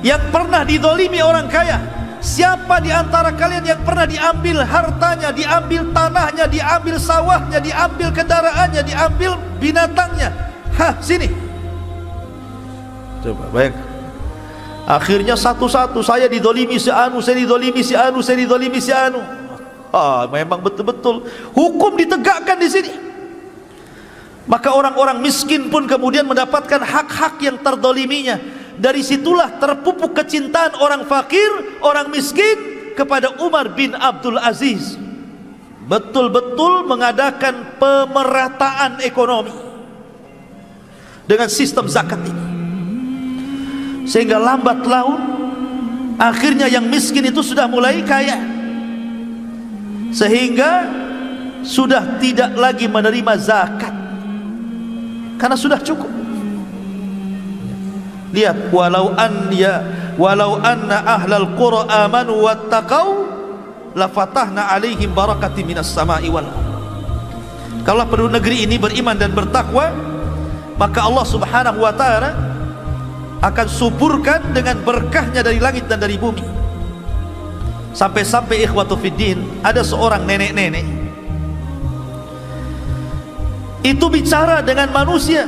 yang pernah dizalimi orang kaya? Siapa di antara kalian yang pernah diambil hartanya, diambil tanahnya, diambil sawahnya, diambil kendaraannya, diambil binatangnya? Sini. Coba bayangkan. Akhirnya satu-satu, saya dizalimi si anu, saya dizalimi si anu, saya dizalimi si anu. Memang betul-betul hukum ditegakkan di sini. Maka orang-orang miskin pun kemudian mendapatkan hak-hak yang terzaliminya. Dari situlah terpupuk kecintaan orang fakir, orang miskin kepada Umar bin Abdul Aziz. Betul-betul mengadakan pemerataan ekonomi dengan sistem zakat ini. Sehingga lambat laun akhirnya yang miskin itu sudah mulai kaya, sehingga sudah tidak lagi menerima zakat karena sudah cukup. Lihat, walau anna ahlal qura amanu wattaqau lafatahna alaihim barakatin minas sama'i wal ardh. Kalau penduduk negeri ini beriman dan bertakwa, maka Allah Subhanahu wa taala akan suburkan dengan berkahnya dari langit dan dari bumi. Sampai-sampai ikhwatu fiddin, ada seorang nenek-nenek itu bicara dengan manusia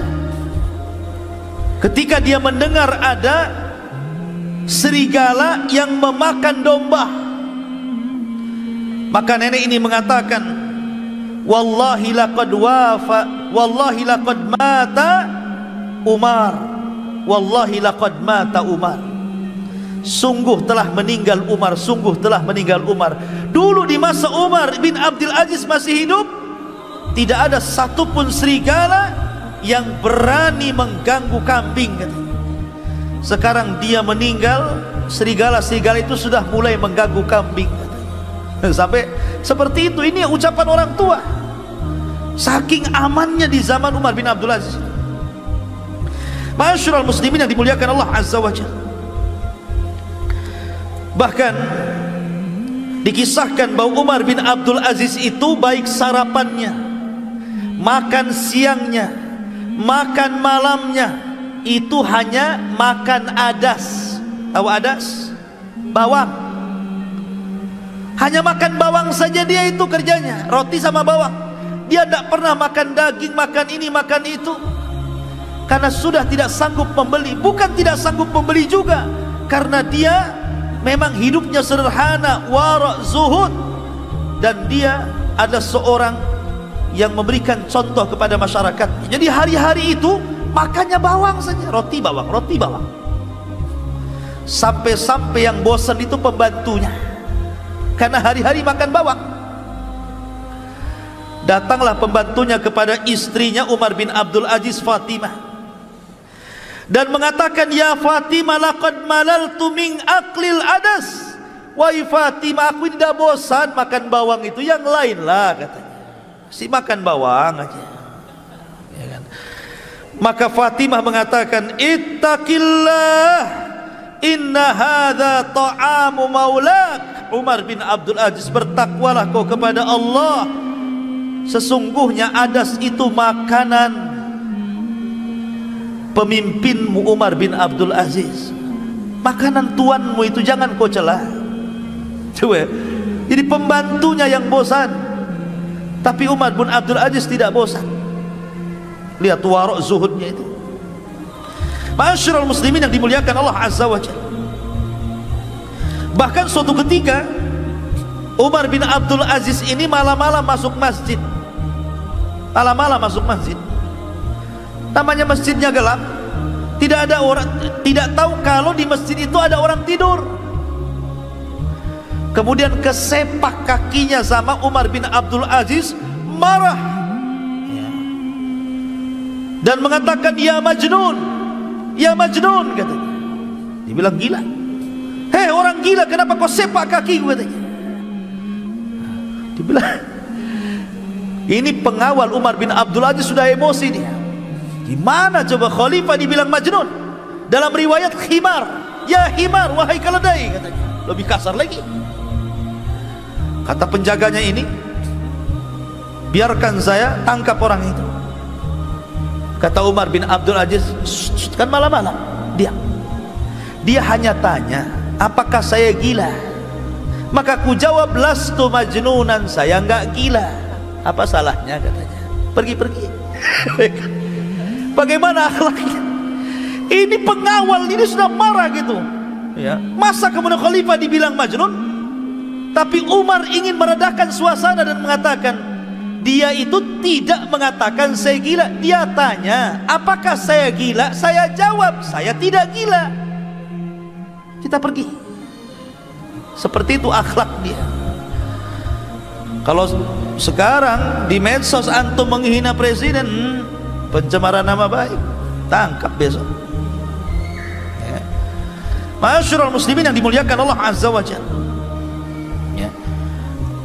ketika dia mendengar ada serigala yang memakan domba. Maka nenek ini mengatakan, wallahi laqad mata Umar, wallahi laqad mata Umar. Sungguh telah meninggal Umar, sungguh telah meninggal Umar. Dulu di masa Umar bin Abdul Aziz masih hidup, tidak ada satupun serigala yang berani mengganggu kambing. Sekarang dia meninggal, serigala-serigala itu sudah mulai mengganggu kambing. Sampai seperti itu. Ini ucapan orang tua. Saking amannya di zaman Umar bin Abdul Aziz. Ma'asyiral muslimin yang dimuliakan Allah Azza wa Jalla. Bahkan dikisahkan bahwa Umar bin Abdul Aziz itu baik sarapannya, makan siangnya, makan malamnya itu hanya makan adas. Tahu adas? Bawang. Hanya makan bawang saja dia itu kerjanya, roti sama bawang. Dia tidak pernah makan daging, makan ini, makan itu, karena sudah tidak sanggup membeli. Bukan tidak sanggup membeli juga, karena dia memang hidupnya sederhana, wara' zuhud, dan dia adalah seorang yang memberikan contoh kepada masyarakat. Jadi hari-hari itu makannya bawang saja, roti bawang, roti bawang. Sampai-sampai yang bosan itu pembantunya, karena hari-hari makan bawang. Datanglah pembantunya kepada istrinya Umar bin Abdul Aziz, Fatimah, dan mengatakan, ya Fatimah, laqad malaltu min aklil adas. Wahai Fatimah, aku tidak bosan makan bawang itu, yang lain lah katanya, si makan bawang aja, ya kan? Maka Fatimah mengatakan, ittaqillah, inna hadza ta'amu maulak. Umar bin Abdul Aziz, bertakwalah kau kepada Allah, sesungguhnya adas itu makanan pemimpinmu Umar bin Abdul Aziz, makanan tuanmu itu, jangan kau celah. Coba, jadi pembantunya yang bosan, tapi Umar bin Abdul Aziz tidak bosan. Lihat wara' zuhudnya itu. Ma'asyiral muslimin yang dimuliakan Allah Azza wa Jalla. Bahkan suatu ketika Umar bin Abdul Aziz ini malam-malam masuk masjid. Malam-malam masuk masjid. Namanya masjidnya gelap, tidak ada orang, tidak tahu kalau di masjid itu ada orang tidur. Kemudian kesepak kakinya sama Umar bin Abdul Aziz, marah dan mengatakan, ya Majnun, ya Majnun, katanya. Dibilang gila. Hei orang bilang gila, kenapa kau sepak kaki, katanya. Dibilang, ini pengawal Umar bin Abdul Aziz sudah emosi dia. Gimana coba khalifah dibilang majnun? Dalam riwayat khimar, ya himar, wahai keledai, katanya. Lebih kasar lagi. Kata penjaganya ini, biarkan saya tangkap orang itu. Kata Umar bin Abdul Aziz, kan malam-malam dia hanya tanya, apakah saya gila? Maka ku jawab, lastu majnunan, saya enggak gila. Apa salahnya, katanya. Pergi-pergi. Bagaimana akhlaknya? Ini pengawal ini sudah marah gitu, ya. Masa kemudian khalifah dibilang majnun? Tapi Umar ingin meredakan suasana dan mengatakan, dia itu tidak mengatakan saya gila. Dia tanya, apakah saya gila? Saya jawab, saya tidak gila. Kita pergi. Seperti itu akhlak dia. Kalau sekarang di medsos antum menghina presiden, pencemaran nama baik, tangkap besok. Ya. Ma'asyiral muslimin yang dimuliakan Allah Azza wa Jalla. Ya.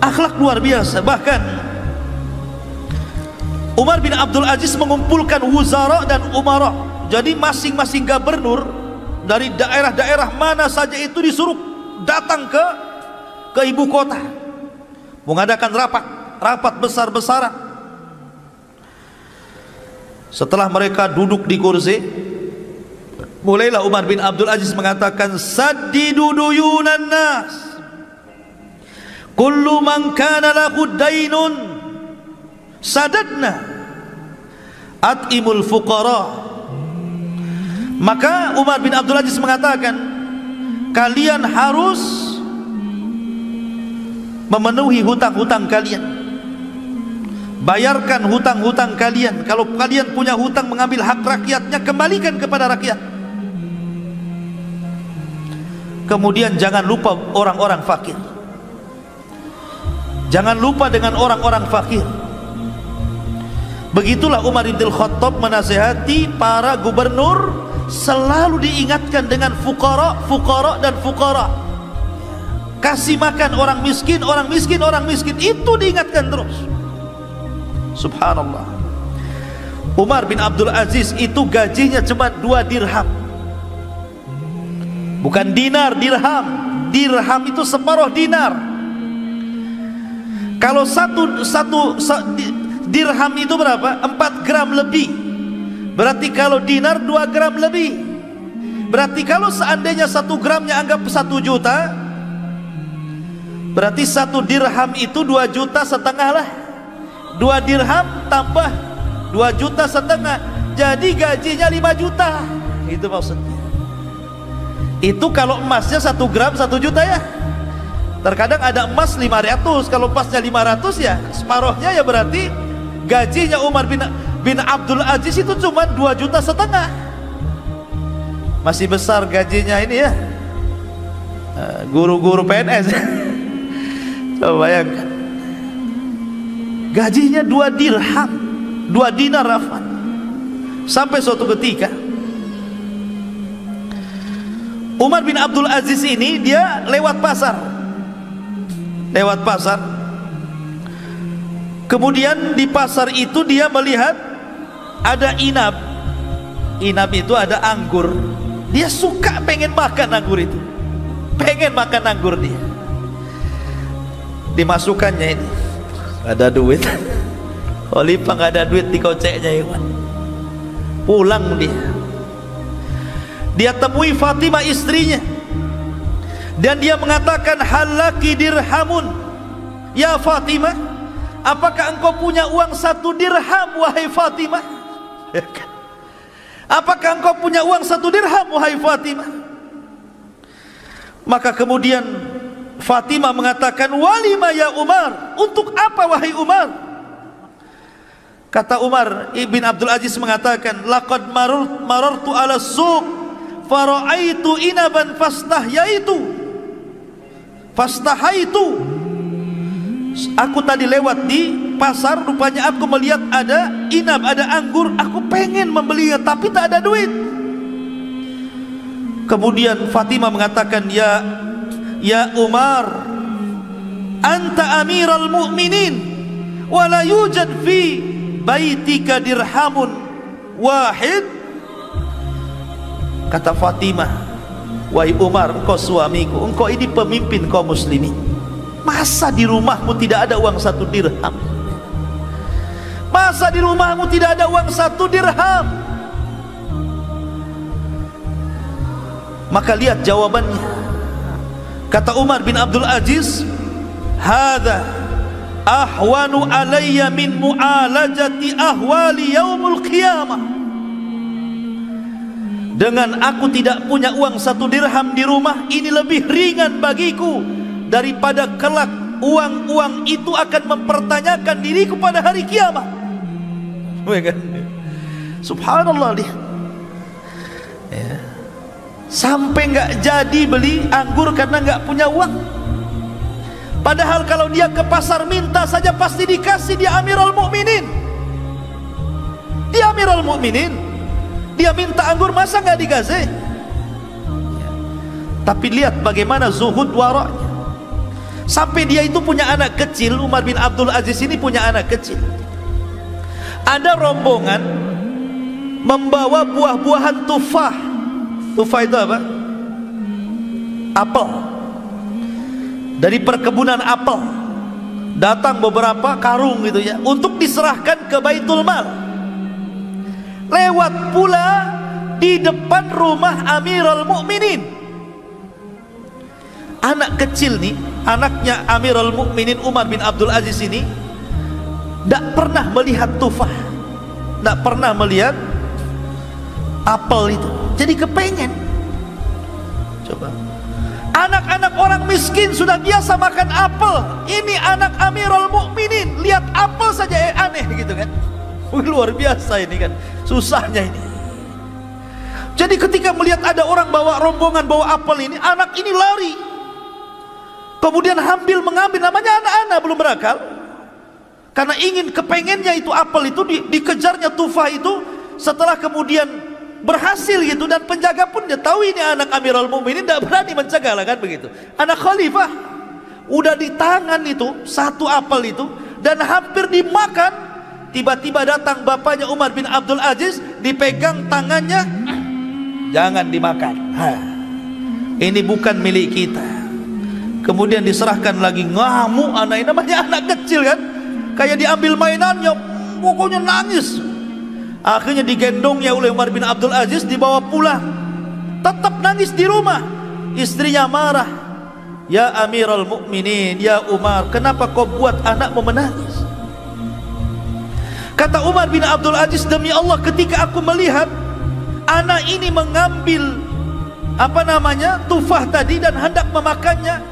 Akhlak luar biasa. Bahkan Umar bin Abdul Aziz mengumpulkan wuzara dan umara. Jadi masing-masing gubernur dari daerah-daerah mana saja itu disuruh datang ke ibu kota, mengadakan rapat besar-besaran. Setelah mereka duduk di kursi, mulailah Umar bin Abdul Aziz mengatakan, saddidu duyunan nas, kullu man kana lahu dainun sadadna, at'imul fuqara. Maka Umar bin Abdul Aziz mengatakan, kalian harus memenuhi hutang-hutang kalian, bayarkan hutang-hutang kalian. Kalau kalian punya hutang, mengambil hak rakyatnya, kembalikan kepada rakyat. Kemudian jangan lupa orang-orang fakir, jangan lupa dengan orang-orang fakir. Begitulah Umar bin Khattab menasihati para gubernur, selalu diingatkan dengan fuqara, fuqara dan fuqara. Kasih makan orang miskin, orang miskin, orang miskin, itu diingatkan terus. Subhanallah. Umar bin Abdul Aziz itu gajinya cuma 2 dirham. Bukan dinar, dirham. Dirham itu separuh dinar. Kalau satu dirham itu berapa? 4 gram lebih. Berarti kalau dinar 2 gram lebih. Berarti kalau seandainya 1 gramnya anggap 1 juta, berarti 1 dirham itu 2,5 juta lah. 2 dirham tambah 2,5 juta, jadi gajinya 5 juta. Itu maksudnya. Itu kalau emasnya 1 gram 1 juta ya. Terkadang ada emas 500, kalau emasnya 500 ya separuhnya, ya berarti gajinya Umar bin Abdul Aziz itu cuma 2,5 juta. Masih besar gajinya ini ya, guru-guru PNS. Coba bayangkan, gajinya 2 dirham, 2 dinar rafan. Sampai suatu ketika Umar bin Abdul Aziz ini dia lewat pasar. Kemudian di pasar itu dia melihat ada inab. Inab itu ada anggur. Dia suka, pengen makan anggur itu. Pengen makan anggur dia. Dimasukkannya ini, ada duit. Khalifah nggak ada duit, dikoceknya Iwan. Pulang dia temui Fatimah istrinya, dan dia mengatakan, halaki dirhamun ya Fatimah, apakah engkau punya uang 1 dirham wahai Fatimah? Apakah engkau punya uang 1 dirham wahai Fatimah? Maka kemudian Fatimah mengatakan, walima ya Umar, untuk apa wahai Umar? Kata Umar ibn Abdul Aziz mengatakan, laqad marartu ala suq fara'aitu inaban fastahaitu. Aku tadi lewat di pasar, rupanya aku melihat ada inab, ada anggur, aku pengen membelinya tapi tak ada duit. Kemudian Fatimah mengatakan, ya ya Umar, anta amiral mu'minin wa la yujad fi baitika dirhamun wahid. Kata Fatimah, wahai Umar, engkau suamiku, engkau ini pemimpin kaum muslimin, masa di rumahmu tidak ada uang 1 dirham? Masa di rumahmu tidak ada uang 1 dirham? Maka lihat jawabannya. Kata Umar bin Abdul Aziz, hadza ahwanu alayya min mu'alajati ahwali yaumul qiyamah. Dengan aku tidak punya uang 1 dirham di rumah, ini lebih ringan bagiku daripada kelak uang-uang itu akan mempertanyakan diriku pada hari kiamat. Subhanallah, lihat ya. Sampai nggak jadi beli anggur karena nggak punya uang. Padahal kalau dia ke pasar minta saja pasti dikasih. Dia Amirul Mukminin. Dia Amirul Mukminin. Dia minta anggur masa nggak dikasih? Ya. Tapi lihat bagaimana zuhud waraknya. Sampai dia itu punya anak kecil. Umar bin Abdul Aziz ini punya anak kecil. Ada rombongan membawa buah-buahan tufah. Tufah itu apa? Apel. Dari perkebunan apel datang beberapa karung gitu ya, untuk diserahkan ke Baitul Mal. Lewat pula di depan rumah Amirul Mukminin. Anak kecil nih, anaknya Amirul Mukminin Umar bin Abdul Aziz ini tidak pernah melihat tufah, tidak pernah melihat apel itu. Jadi kepengen. Coba, anak-anak orang miskin sudah biasa makan apel, ini anak Amirul Mukminin lihat apel saja aneh gitu kan. Luar biasa ini kan, susahnya ini. Jadi ketika melihat ada orang bawa rombongan bawa apel ini, anak ini lari, kemudian ambil mengambil, namanya anak-anak belum berakal, karena ingin kepengennya itu apel itu, dikejarnya tufah itu. Setelah kemudian berhasil gitu, dan penjaga pun dia tahu ini anak Amirul Mukminin, tidak berani mencegah lah kan begitu. Anak khalifah udah di tangan itu 1 apel itu dan hampir dimakan. Tiba-tiba datang bapaknya Umar bin Abdul Aziz, dipegang tangannya, jangan dimakan. Ini bukan milik kita. Kemudian diserahkan lagi, ngamuk anak ini, namanya anak kecil kan, kayak diambil mainannya, pokoknya nangis. Akhirnya digendongnya oleh Umar bin Abdul Aziz, dibawa pulang. Tetap nangis di rumah. Istrinya marah. Ya Amirul Mukminin, ya Umar, kenapa kau buat anakmu menangis? Kata Umar bin Abdul Aziz, demi Allah, ketika aku melihat anak ini mengambil tufah tadi dan hendak memakannya,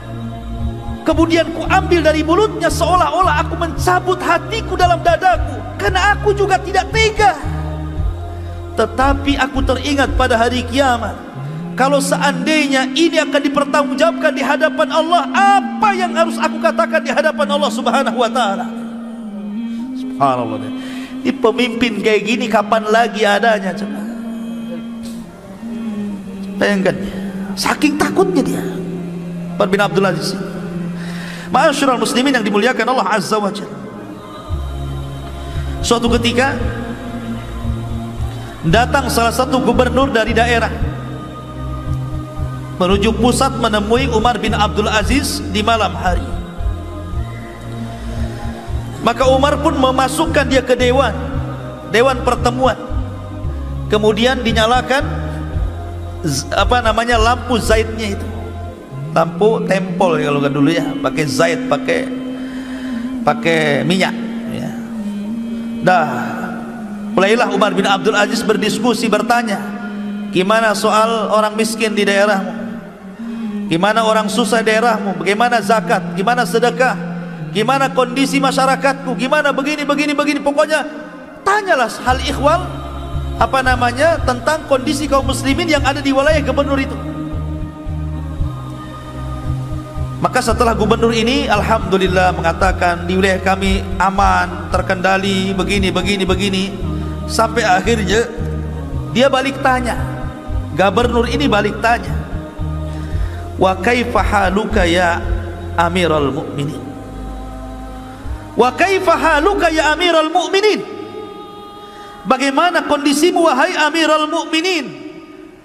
kemudian ku ambil dari mulutnya, seolah-olah aku mencabut hatiku dalam dadaku, karena aku juga tidak tega. Tetapi aku teringat pada hari kiamat, kalau seandainya ini akan dipertanggungjawabkan di hadapan Allah, apa yang harus aku katakan di hadapan Allah Subhanahu wa taala? Subhanallah. Ini pemimpin kayak gini kapan lagi adanya, coba. Bayangkan, saking takutnya dia, Umar bin Abdul Aziz. Ma'asyiral muslimin yang dimuliakan Allah Azza wa Jalla. Suatu ketika datang salah satu gubernur dari daerah menuju pusat menemui Umar bin Abdul Aziz di malam hari. Maka Umar pun memasukkan dia ke dewan pertemuan. Kemudian dinyalakan lampu zaitnya itu, lampu tempol kalau kan dulu ya, pakai zait, pakai minyak ya. Mulailah Umar bin Abdul Aziz berdiskusi, bertanya, gimana soal orang miskin di daerahmu, gimana orang susah di daerahmu, bagaimana zakat, gimana sedekah, gimana kondisi masyarakatku, gimana begini, pokoknya tanyalah hal ikhwal tentang kondisi kaum muslimin yang ada di wilayah gubernur itu. Maka setelah gubernur ini alhamdulillah mengatakan di wilayah kami aman, terkendali, begini, sampai akhirnya dia balik tanya, gubernur ini balik tanya, wa kaifa haluka ya amiral mu'minin, wa kaifa haluka ya amiral mu'minin, bagaimana kondisimu wahai amiral mu'minin?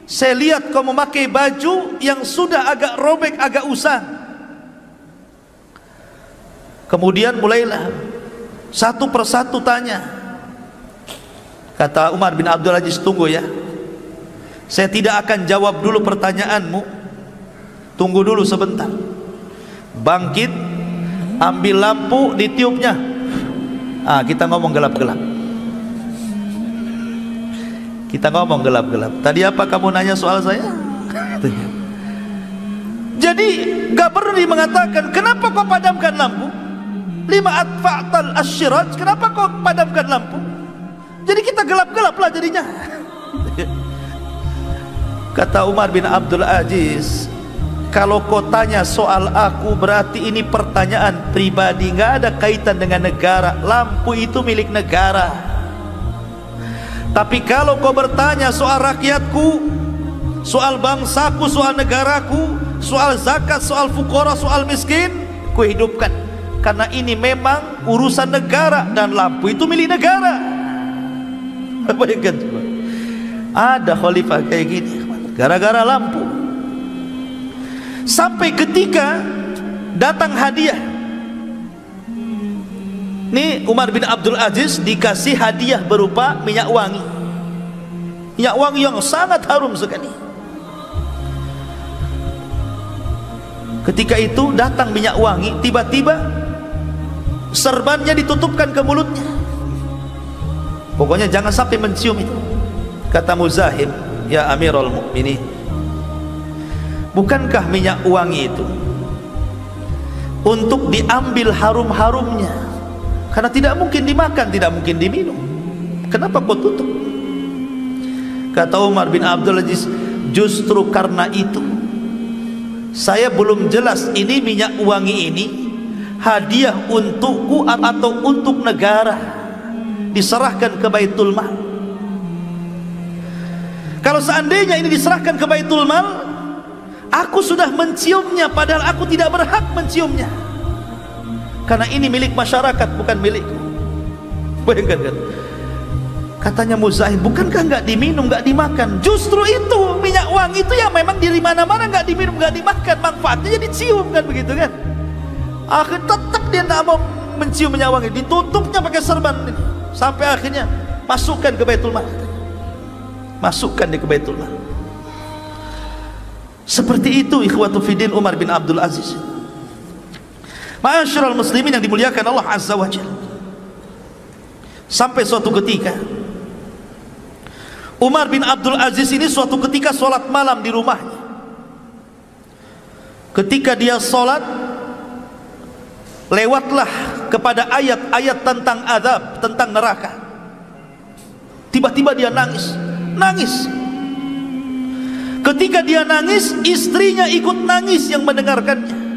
Saya lihat kau memakai baju yang sudah agak robek, agak usang. Kemudian mulailah satu persatu tanya. Kata Umar bin Abdul Aziz, tunggu ya, saya tidak akan jawab dulu pertanyaanmu, tunggu dulu sebentar. Bangkit, ambil lampu, ditiupnya. Kita ngomong gelap-gelap. Kita ngomong gelap-gelap. Tadi apa kamu nanya soal saya? Jadi gak perlu mengatakan kenapa kau padamkan lampu, lima atfa'tal asyirat, kenapa kau padamkan lampu? Jadi kita gelap-gelap lah jadinya. Kata Umar bin Abdul Aziz, kalau kau tanya soal aku berarti ini pertanyaan pribadi, gak ada kaitan dengan negara. Lampu itu milik negara. Tapi kalau kau bertanya soal rakyatku, soal bangsaku, soal negaraku, soal zakat, soal fukara, soal miskin, ku hidupkan. Karena ini memang urusan negara dan lampu itu milik negara. Bayangkan coba, ada khalifah kayak gini gara-gara lampu. Sampai ketika datang hadiah. Nih Umar bin Abdul Aziz dikasih hadiah berupa minyak wangi. Minyak wangi yang sangat harum sekali. Ketika itu datang minyak wangi, tiba-tiba serbannya ditutupkan ke mulutnya. Pokoknya jangan sampai mencium itu. Kata Muzahim, ya Amirul Mukminin, bukankah minyak wangi itu untuk diambil harum-harumnya? Karena tidak mungkin dimakan, tidak mungkin diminum. Kenapa kau tutup? Kata Umar bin Abdul Aziz, justru karena itu saya belum jelas ini minyak wangi ini hadiah untukku atau untuk negara, diserahkan ke Baitul Mal. Kalau seandainya ini diserahkan ke Baitul Mal, aku sudah menciumnya padahal aku tidak berhak menciumnya. Karena ini milik masyarakat, bukan milikku. Bayangkan kan? Katanya Muzahim, bukankah nggak diminum, nggak dimakan? Justru itu minyak wangi itu ya memang di mana-mana nggak diminum, nggak dimakan, manfaatnya jadi cium kan, begitu kan? Akhirnya tetap dia nggak mau mencium minyak wangi, ditutupnya pakai serban ini. Sampai akhirnya masukkan ke Baitul Mal. Masukkan dia ke Baitul Mal. Seperti itu ikhwatu fiddin Umar bin Abdul Aziz. Ma'asyiral muslimin yang dimuliakan Allah Azza wa Jalla. Sampai suatu ketika Umar bin Abdul Aziz ini suatu ketika sholat malam di rumahnya. Ketika dia sholat, lewatlah kepada ayat-ayat tentang azab, tentang neraka. Tiba-tiba dia nangis. Ketika dia nangis, istrinya ikut nangis yang mendengarkannya.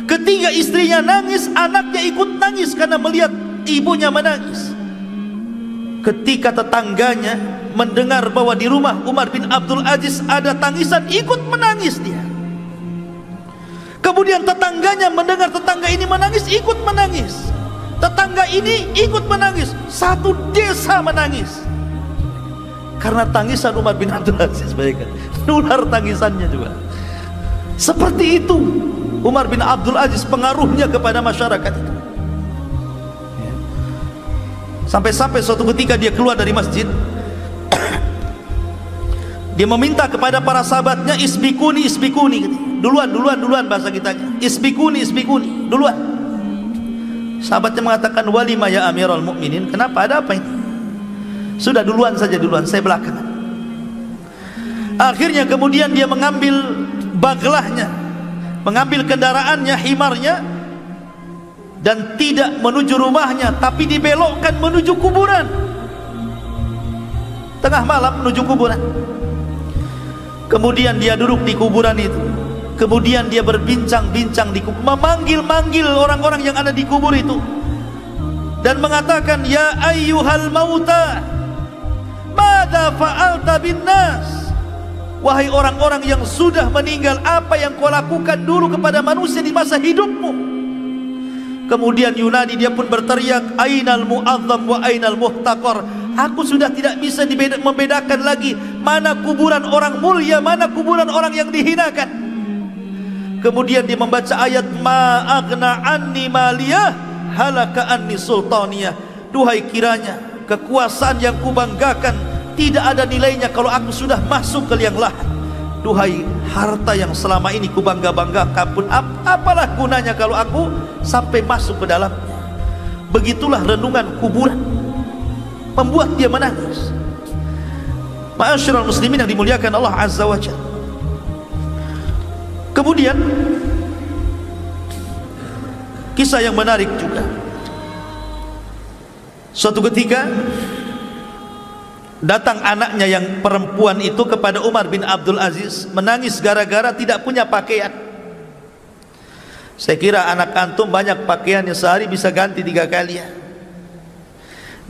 Ketika istrinya nangis, anaknya ikut nangis karena melihat ibunya menangis. Ketika tetangganya mendengar bahwa di rumah Umar bin Abdul Aziz ada tangisan, ikut menangis dia. Kemudian tetangganya mendengar tetangga ini menangis, ikut menangis. Tetangga ini ikut menangis. Satu desa menangis karena tangisan Umar bin Abdul Aziz. Bayangkan, nular tangisannya juga. Seperti itu Umar bin Abdul Aziz pengaruhnya kepada masyarakat itu. Sampai-sampai suatu ketika dia keluar dari masjid, dia meminta kepada para sahabatnya, isbikuni, duluan bahasa kitanya, isbikuni, duluan. Sahabatnya mengatakan, walima ya Amirul Mukminin, kenapa, ada apa ini? Sudah duluan saja, saya belakangan. Akhirnya kemudian dia mengambil baglahnya, mengambil kendaraannya, himarnya, dan tidak menuju rumahnya, tapi dibelokkan menuju kuburan. Tengah malam menuju kuburan. Kemudian dia duduk di kuburan itu. Kemudian dia berbincang-bincang di kuburan, memanggil-manggil orang-orang yang ada di kubur itu, dan mengatakan, ya ayyuhal mauta, madza fa'alta bin nas? Wahai orang-orang yang sudah meninggal, apa yang kau lakukan dulu kepada manusia di masa hidupmu? Kemudian Yunani, dia pun berteriak, ainal mu'azzam wa ainal muhtaqar. Aku sudah tidak bisa membedakan lagi mana kuburan orang mulia, mana kuburan orang yang dihinakan. Kemudian dia membaca ayat ma aghna anni maliyah halaka anni sultaniyah. Duhai kiranya kekuasaan yang kubanggakan tidak ada nilainya kalau aku sudah masuk ke liang lahat. Duhai harta yang selama ini kubangga-banggakan pun apalah gunanya kalau aku sampai masuk ke dalamnya. Begitulah renungan kuburan membuat dia menangis. Ma'asyiral muslimin yang dimuliakan Allah Azza wa Jalla. Kemudian kisah yang menarik juga. Suatu ketika datang anaknya yang perempuan itu kepada Umar bin Abdul Aziz, menangis gara-gara tidak punya pakaian. Saya kira anak antum banyak pakaiannya, sehari bisa ganti 3 kali ya.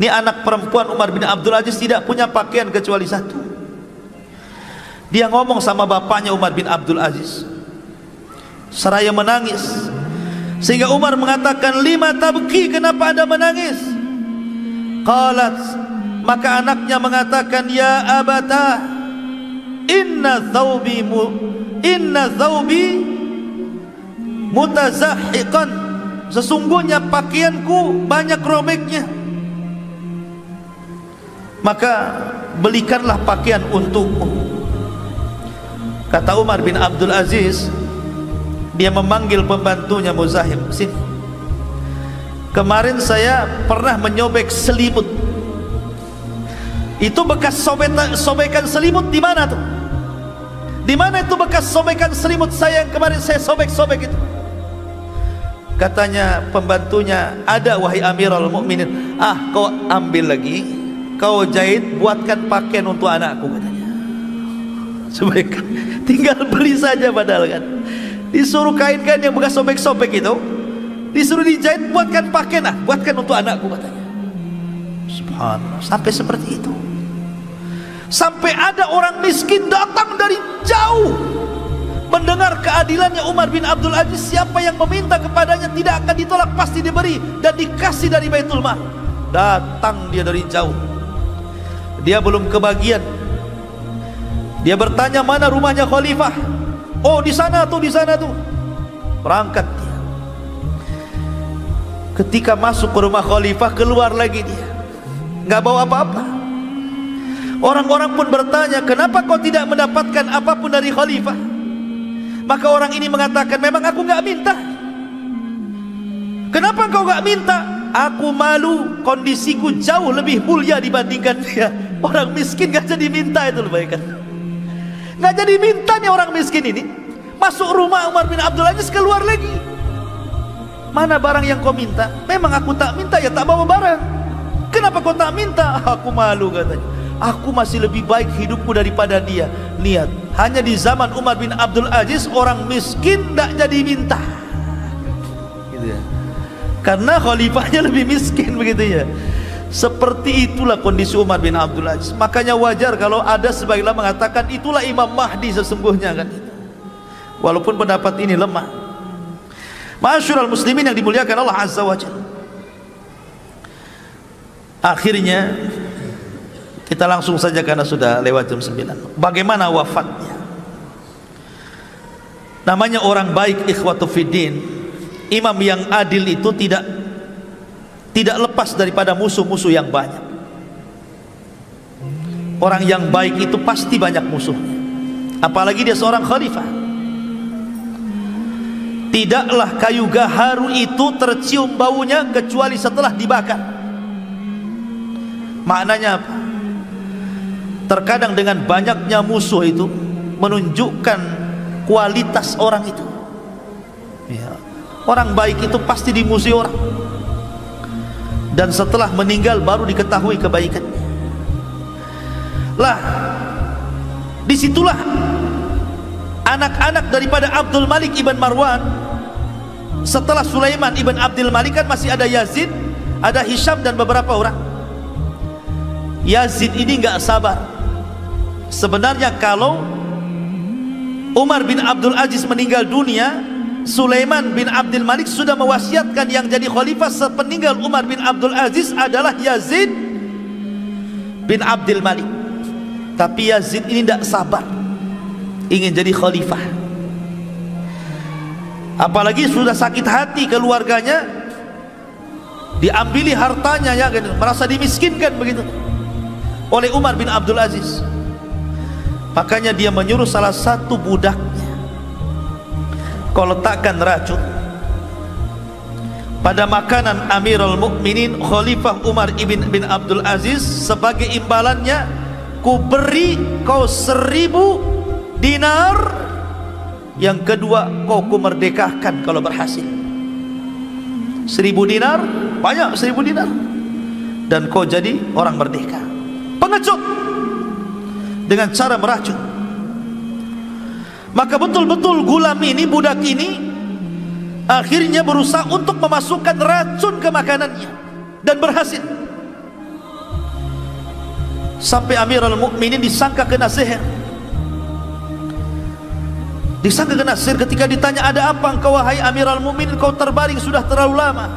Ini anak perempuan Umar bin Abdul Aziz tidak punya pakaian kecuali 1. Dia ngomong sama bapaknya Umar bin Abdul Aziz seraya menangis, sehingga Umar mengatakan, lima tabki, kenapa Anda menangis? Qalat, maka anaknya mengatakan, ya abata, inna thawbi mutazahiqan, sesungguhnya pakaianku banyak robeknya, maka belikanlah pakaian untukmu. Kata Umar bin Abdul Aziz, dia memanggil pembantunya Muzahim, sini, kemarin saya pernah menyobek selimut. Itu bekas sobekan selimut di mana tuh? Di mana itu bekas sobekan selimut saya yang kemarin saya sobek-sobek itu? Katanya pembantunya, ada wahai Amirul Mukminin. Ah, kau ambil lagi, kau jahit, buatkan pakaian untuk anakku, katanya. Sobek, tinggal beli saja padahal kan. Disuruh kain-kain yang bekas sobek-sobek itu, disuruh dijahit, buatkan pakaian, buatkan untuk anakku, katanya. Subhanallah, sampai seperti itu. Sampai ada orang miskin datang dari jauh mendengar keadilannya Umar bin Abdul Aziz. Siapa yang meminta kepadanya tidak akan ditolak, pasti diberi dan dikasih dari Baitul Mal. Datang dia dari jauh, dia belum kebagian. Dia bertanya, mana rumahnya khalifah? Oh, di sana tuh, di sana tuh. Berangkat dia. Ketika masuk ke rumah khalifah, keluar lagi dia, nggak bawa apa-apa. Orang-orang pun bertanya, kenapa kau tidak mendapatkan apapun dari khalifah? Maka orang ini mengatakan, memang aku nggak minta. Kenapa kau nggak minta? Aku malu, kondisiku jauh lebih mulia dibandingkan dia. Orang miskin nggak jadi minta, itu lebih kan? Nggak jadi minta nih orang miskin ini. Masuk rumah Umar bin Abdul Aziz, keluar lagi. Mana barang yang kau minta? Memang aku tak minta, ya tak bawa barang. Kenapa kau tak minta? Aku malu, katanya. Aku masih lebih baik hidupku daripada dia. Lihat, hanya di zaman Umar bin Abdul Aziz orang miskin tak jadi minta, gitu ya. Karena khalifahnya lebih miskin, begitu ya. Seperti itulah kondisi Umar bin Abdul Aziz. Makanya wajar kalau ada sebagian mengatakan itulah Imam Mahdi sesungguhnya, kan. Walaupun pendapat ini lemah. Ma'asyiral muslimin yang dimuliakan Allah Azza wa Jalla. Akhirnya kita langsung saja karena sudah lewat jam 9. Bagaimana wafatnya? Namanya orang baik, ikhwatu fiddin. Imam yang adil itu tidak lepas daripada musuh-musuh yang banyak. Orang yang baik itu pasti banyak musuhnya. Apalagi dia seorang khalifah. Tidaklah kayu gaharu itu tercium baunya kecuali setelah dibakar. Maknanya apa? Terkadang dengan banyaknya musuh itu menunjukkan kualitas orang itu, ya. Orang baik itu pasti dimusuhi orang, dan setelah meninggal baru diketahui kebaikannya. Lah, disitulah anak-anak daripada Abdul Malik ibn Marwan. Setelah Sulaiman ibn Abdul Malik kan masih ada Yazid, ada Hisham dan beberapa orang. Yazid ini nggak sabar. Sebenarnya kalau Umar bin Abdul Aziz meninggal dunia, Sulaiman bin Abdul Malik sudah mewasiatkan yang jadi khalifah sepeninggal Umar bin Abdul Aziz adalah Yazid bin Abdul Malik. Tapi Yazid ini tidak sabar, ingin jadi khalifah. Apalagi sudah sakit hati keluarganya, diambili hartanya, ya, merasa dimiskinkan begitu oleh Umar bin Abdul Aziz. Makanya dia menyuruh salah satu budaknya, kau letakkan racun pada makanan Amirul Mukminin Khalifah Umar bin Abdul Aziz. Sebagai imbalannya, ku beri kau 1000 dinar. Yang kedua, kau ku merdekakan kalau berhasil. 1000 dinar, banyak 1000 dinar, dan kau jadi orang merdeka. Pengecut dengan cara meracun. Maka betul-betul gulam ini, budak ini, akhirnya berusaha untuk memasukkan racun ke makanannya, dan berhasil. Sampai Amirul Mukminin disangka kena sihir. Disangka kena sihir. Ketika ditanya, ada apa engkau wahai Amirul Mukminin, kau terbaring sudah terlalu lama,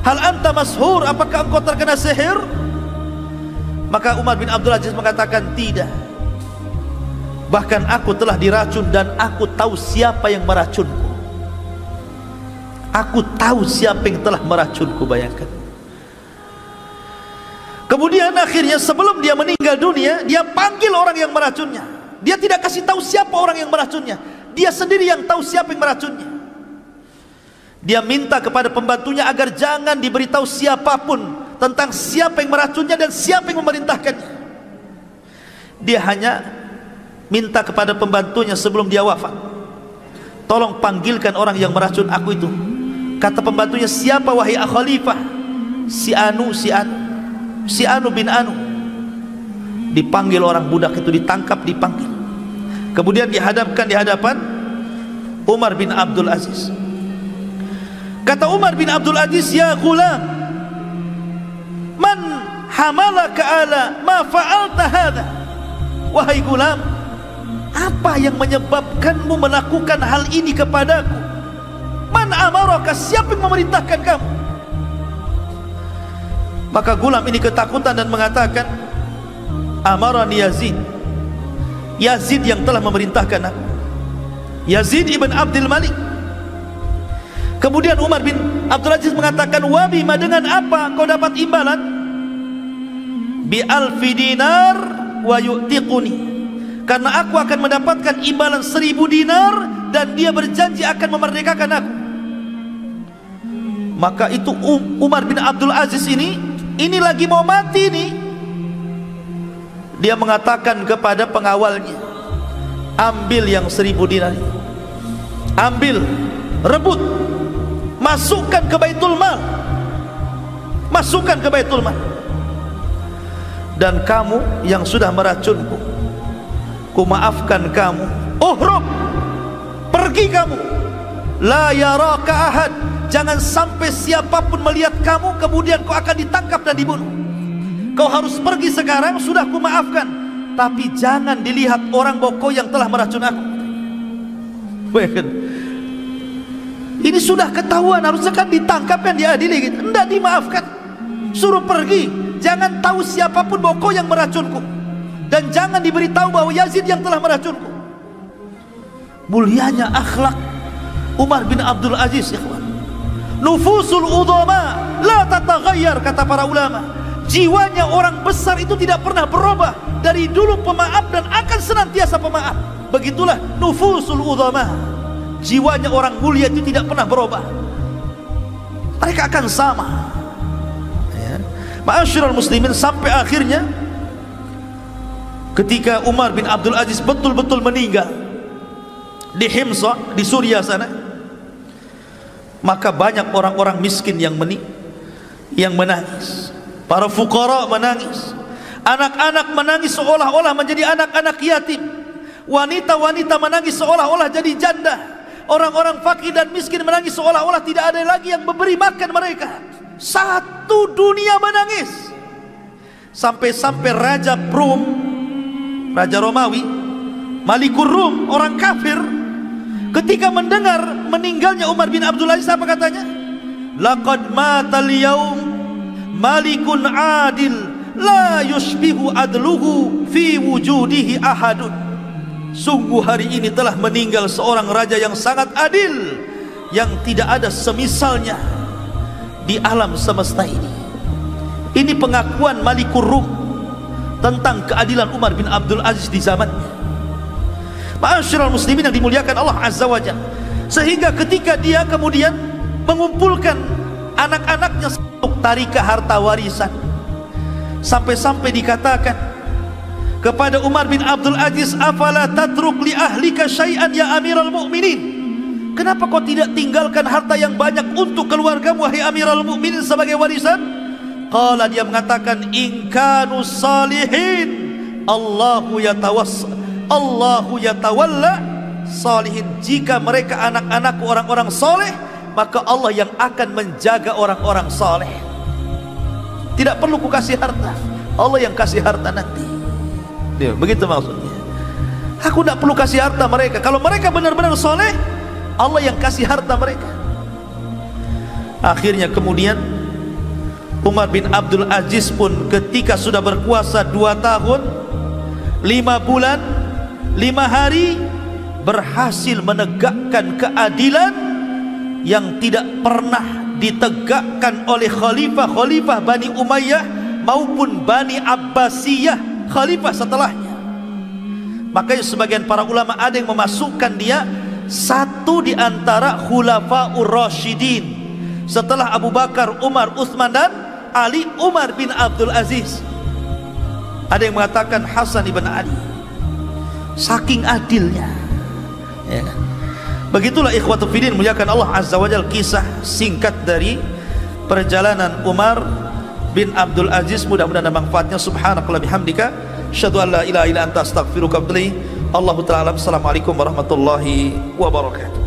hal anta mashur, apakah engkau terkena sihir? Maka Umar bin Abdul Aziz mengatakan, tidak, bahkan aku telah diracun dan aku tahu siapa yang meracunku. Aku tahu siapa yang telah meracunku, bayangkan. Kemudian akhirnya sebelum dia meninggal dunia, dia panggil orang yang meracunnya. Dia tidak kasih tahu siapa orang yang meracunnya, dia sendiri yang tahu siapa yang meracunnya. Dia minta kepada pembantunya agar jangan diberitahu siapapun tentang siapa yang meracunnya dan siapa yang memerintahkannya. Dia hanya minta kepada pembantunya sebelum dia wafat, tolong panggilkan orang yang meracun aku itu. Kata pembantunya, siapa wahai khalifah? Si Anu bin Anu. Dipanggil orang budak itu, ditangkap, dipanggil, kemudian dihadapkan di hadapan Umar bin Abdul Aziz. Kata Umar bin Abdul Aziz, ya gulam, man hamalaka ala ma fa'alta hadha? Wahai gulam, apa yang menyebabkanmu melakukan hal ini kepadaku? Man amaraka, siapa yang memerintahkan kamu? Maka gulam ini ketakutan dan mengatakan, amarani Yazid. Yazid yang telah memerintahkan aku, Yazid ibn Abdul Malik. Kemudian Umar bin Abdul Aziz mengatakan, wabima, dengan apa kau dapat imbalan? Bi alfi dinar wa yu'tiquni, karena aku akan mendapatkan imbalan 1000 dinar dan dia berjanji akan memerdekakan aku. Maka itu Umar bin Abdul Aziz ini lagi mau mati nih. Dia mengatakan kepada pengawalnya, ambil yang 1000 dinar, ambil, rebut, masukkan ke Baitul Mal, masukkan ke Baitul Mal. Dan kamu yang sudah meracunku, ku maafkan kamu. Uhrub, pergi kamu. La yaraka ahad, jangan sampai siapapun melihat kamu kemudian kau akan ditangkap dan dibunuh. Kau harus pergi sekarang, sudah ku maafkan, tapi jangan dilihat orang boko yang telah meracun aku. Ini sudah ketahuan, harusnya kan ditangkap, kan diadili gitu. Tidak, dimaafkan, suruh pergi. Jangan tahu siapapun boko yang meracunku, dan jangan diberitahu bahwa Yazid yang telah meracunku. Mulianya akhlak Umar bin Abdul Aziz, ikhwan. Nufusul udhama la tataghayyar, kata para ulama. Jiwanya orang besar itu tidak pernah berubah, dari dulu pemaaf dan akan senantiasa pemaaf. Begitulah nufusul udhama, jiwanya orang mulia itu tidak pernah berubah, mereka akan sama, ya. Ma'asyiral muslimin, sampai akhirnya ketika Umar bin Abdul Aziz betul-betul meninggal di Himsa, di Suriah sana, maka banyak orang-orang miskin yang menangis. Para fuqara menangis, anak-anak menangis seolah-olah menjadi anak-anak yatim, wanita-wanita menangis seolah-olah jadi janda, orang-orang fakir dan miskin menangis seolah-olah tidak ada lagi yang memberi makan mereka. Satu dunia menangis. Sampai-sampai Raja Rum, Raja Romawi, Malikur Rum, orang kafir, ketika mendengar meninggalnya Umar bin Abdul Aziz, apa katanya? Laqad matal yaum malikun adil la yushbihu adluhu fi wujudihi ahadun. Sungguh hari ini telah meninggal seorang raja yang sangat adil, yang tidak ada semisalnya di alam semesta ini. Ini pengakuan Malikur Rum tentang keadilan Umar bin Abdul Aziz di zamannya. Ma'asyiral muslimin yang dimuliakan Allah Azza wa Jalla. Sehingga ketika dia kemudian mengumpulkan anak-anaknya untuk tarikah harta warisan, sampai-sampai dikatakan kepada Umar bin Abdul Aziz, afala tatruk li ahlika syai'an ya Amirul Mukminin, kenapa kau tidak tinggalkan harta yang banyak untuk keluargamu wahai Amirul Mukminin sebagai warisan? Qala, dia mengatakan, in kanu salihin Allahu yatawalla salihin. Jika mereka anak-anakku orang-orang soleh, maka Allah yang akan menjaga orang-orang soleh. Tidak perlu ku kasih harta, Allah yang kasih harta nanti. Begitu maksudnya. Aku tidak perlu kasih harta mereka. Kalau mereka benar-benar soleh, Allah yang kasih harta mereka. Akhirnya kemudian Umar bin Abdul Aziz pun ketika sudah berkuasa 2 tahun 5 bulan 5 hari berhasil menegakkan keadilan yang tidak pernah ditegakkan oleh khalifah-khalifah Bani Umayyah maupun Bani Abbasiyah, khalifah setelahnya. Makanya sebagian para ulama ada yang memasukkan dia satu di antara khulafaur rasyidin setelah Abu Bakar, Umar, Utsman dan Ali. Umar bin Abdul Aziz, ada yang mengatakan Hasan ibn Ali, saking adilnya, ya kan? Begitulah ikhwatul fiddin muliakan Allah Azza wa Jalla, kisah singkat dari perjalanan Umar bin Abdul Aziz. Mudah-mudahan ada manfaatnya. Subhanakallah bihamdika, asyhadu an la ilaha illa anta, astaghfiruka wa atubu ilaik. Allahu ta'ala. Assalamualaikum warahmatullahi wabarakatuh.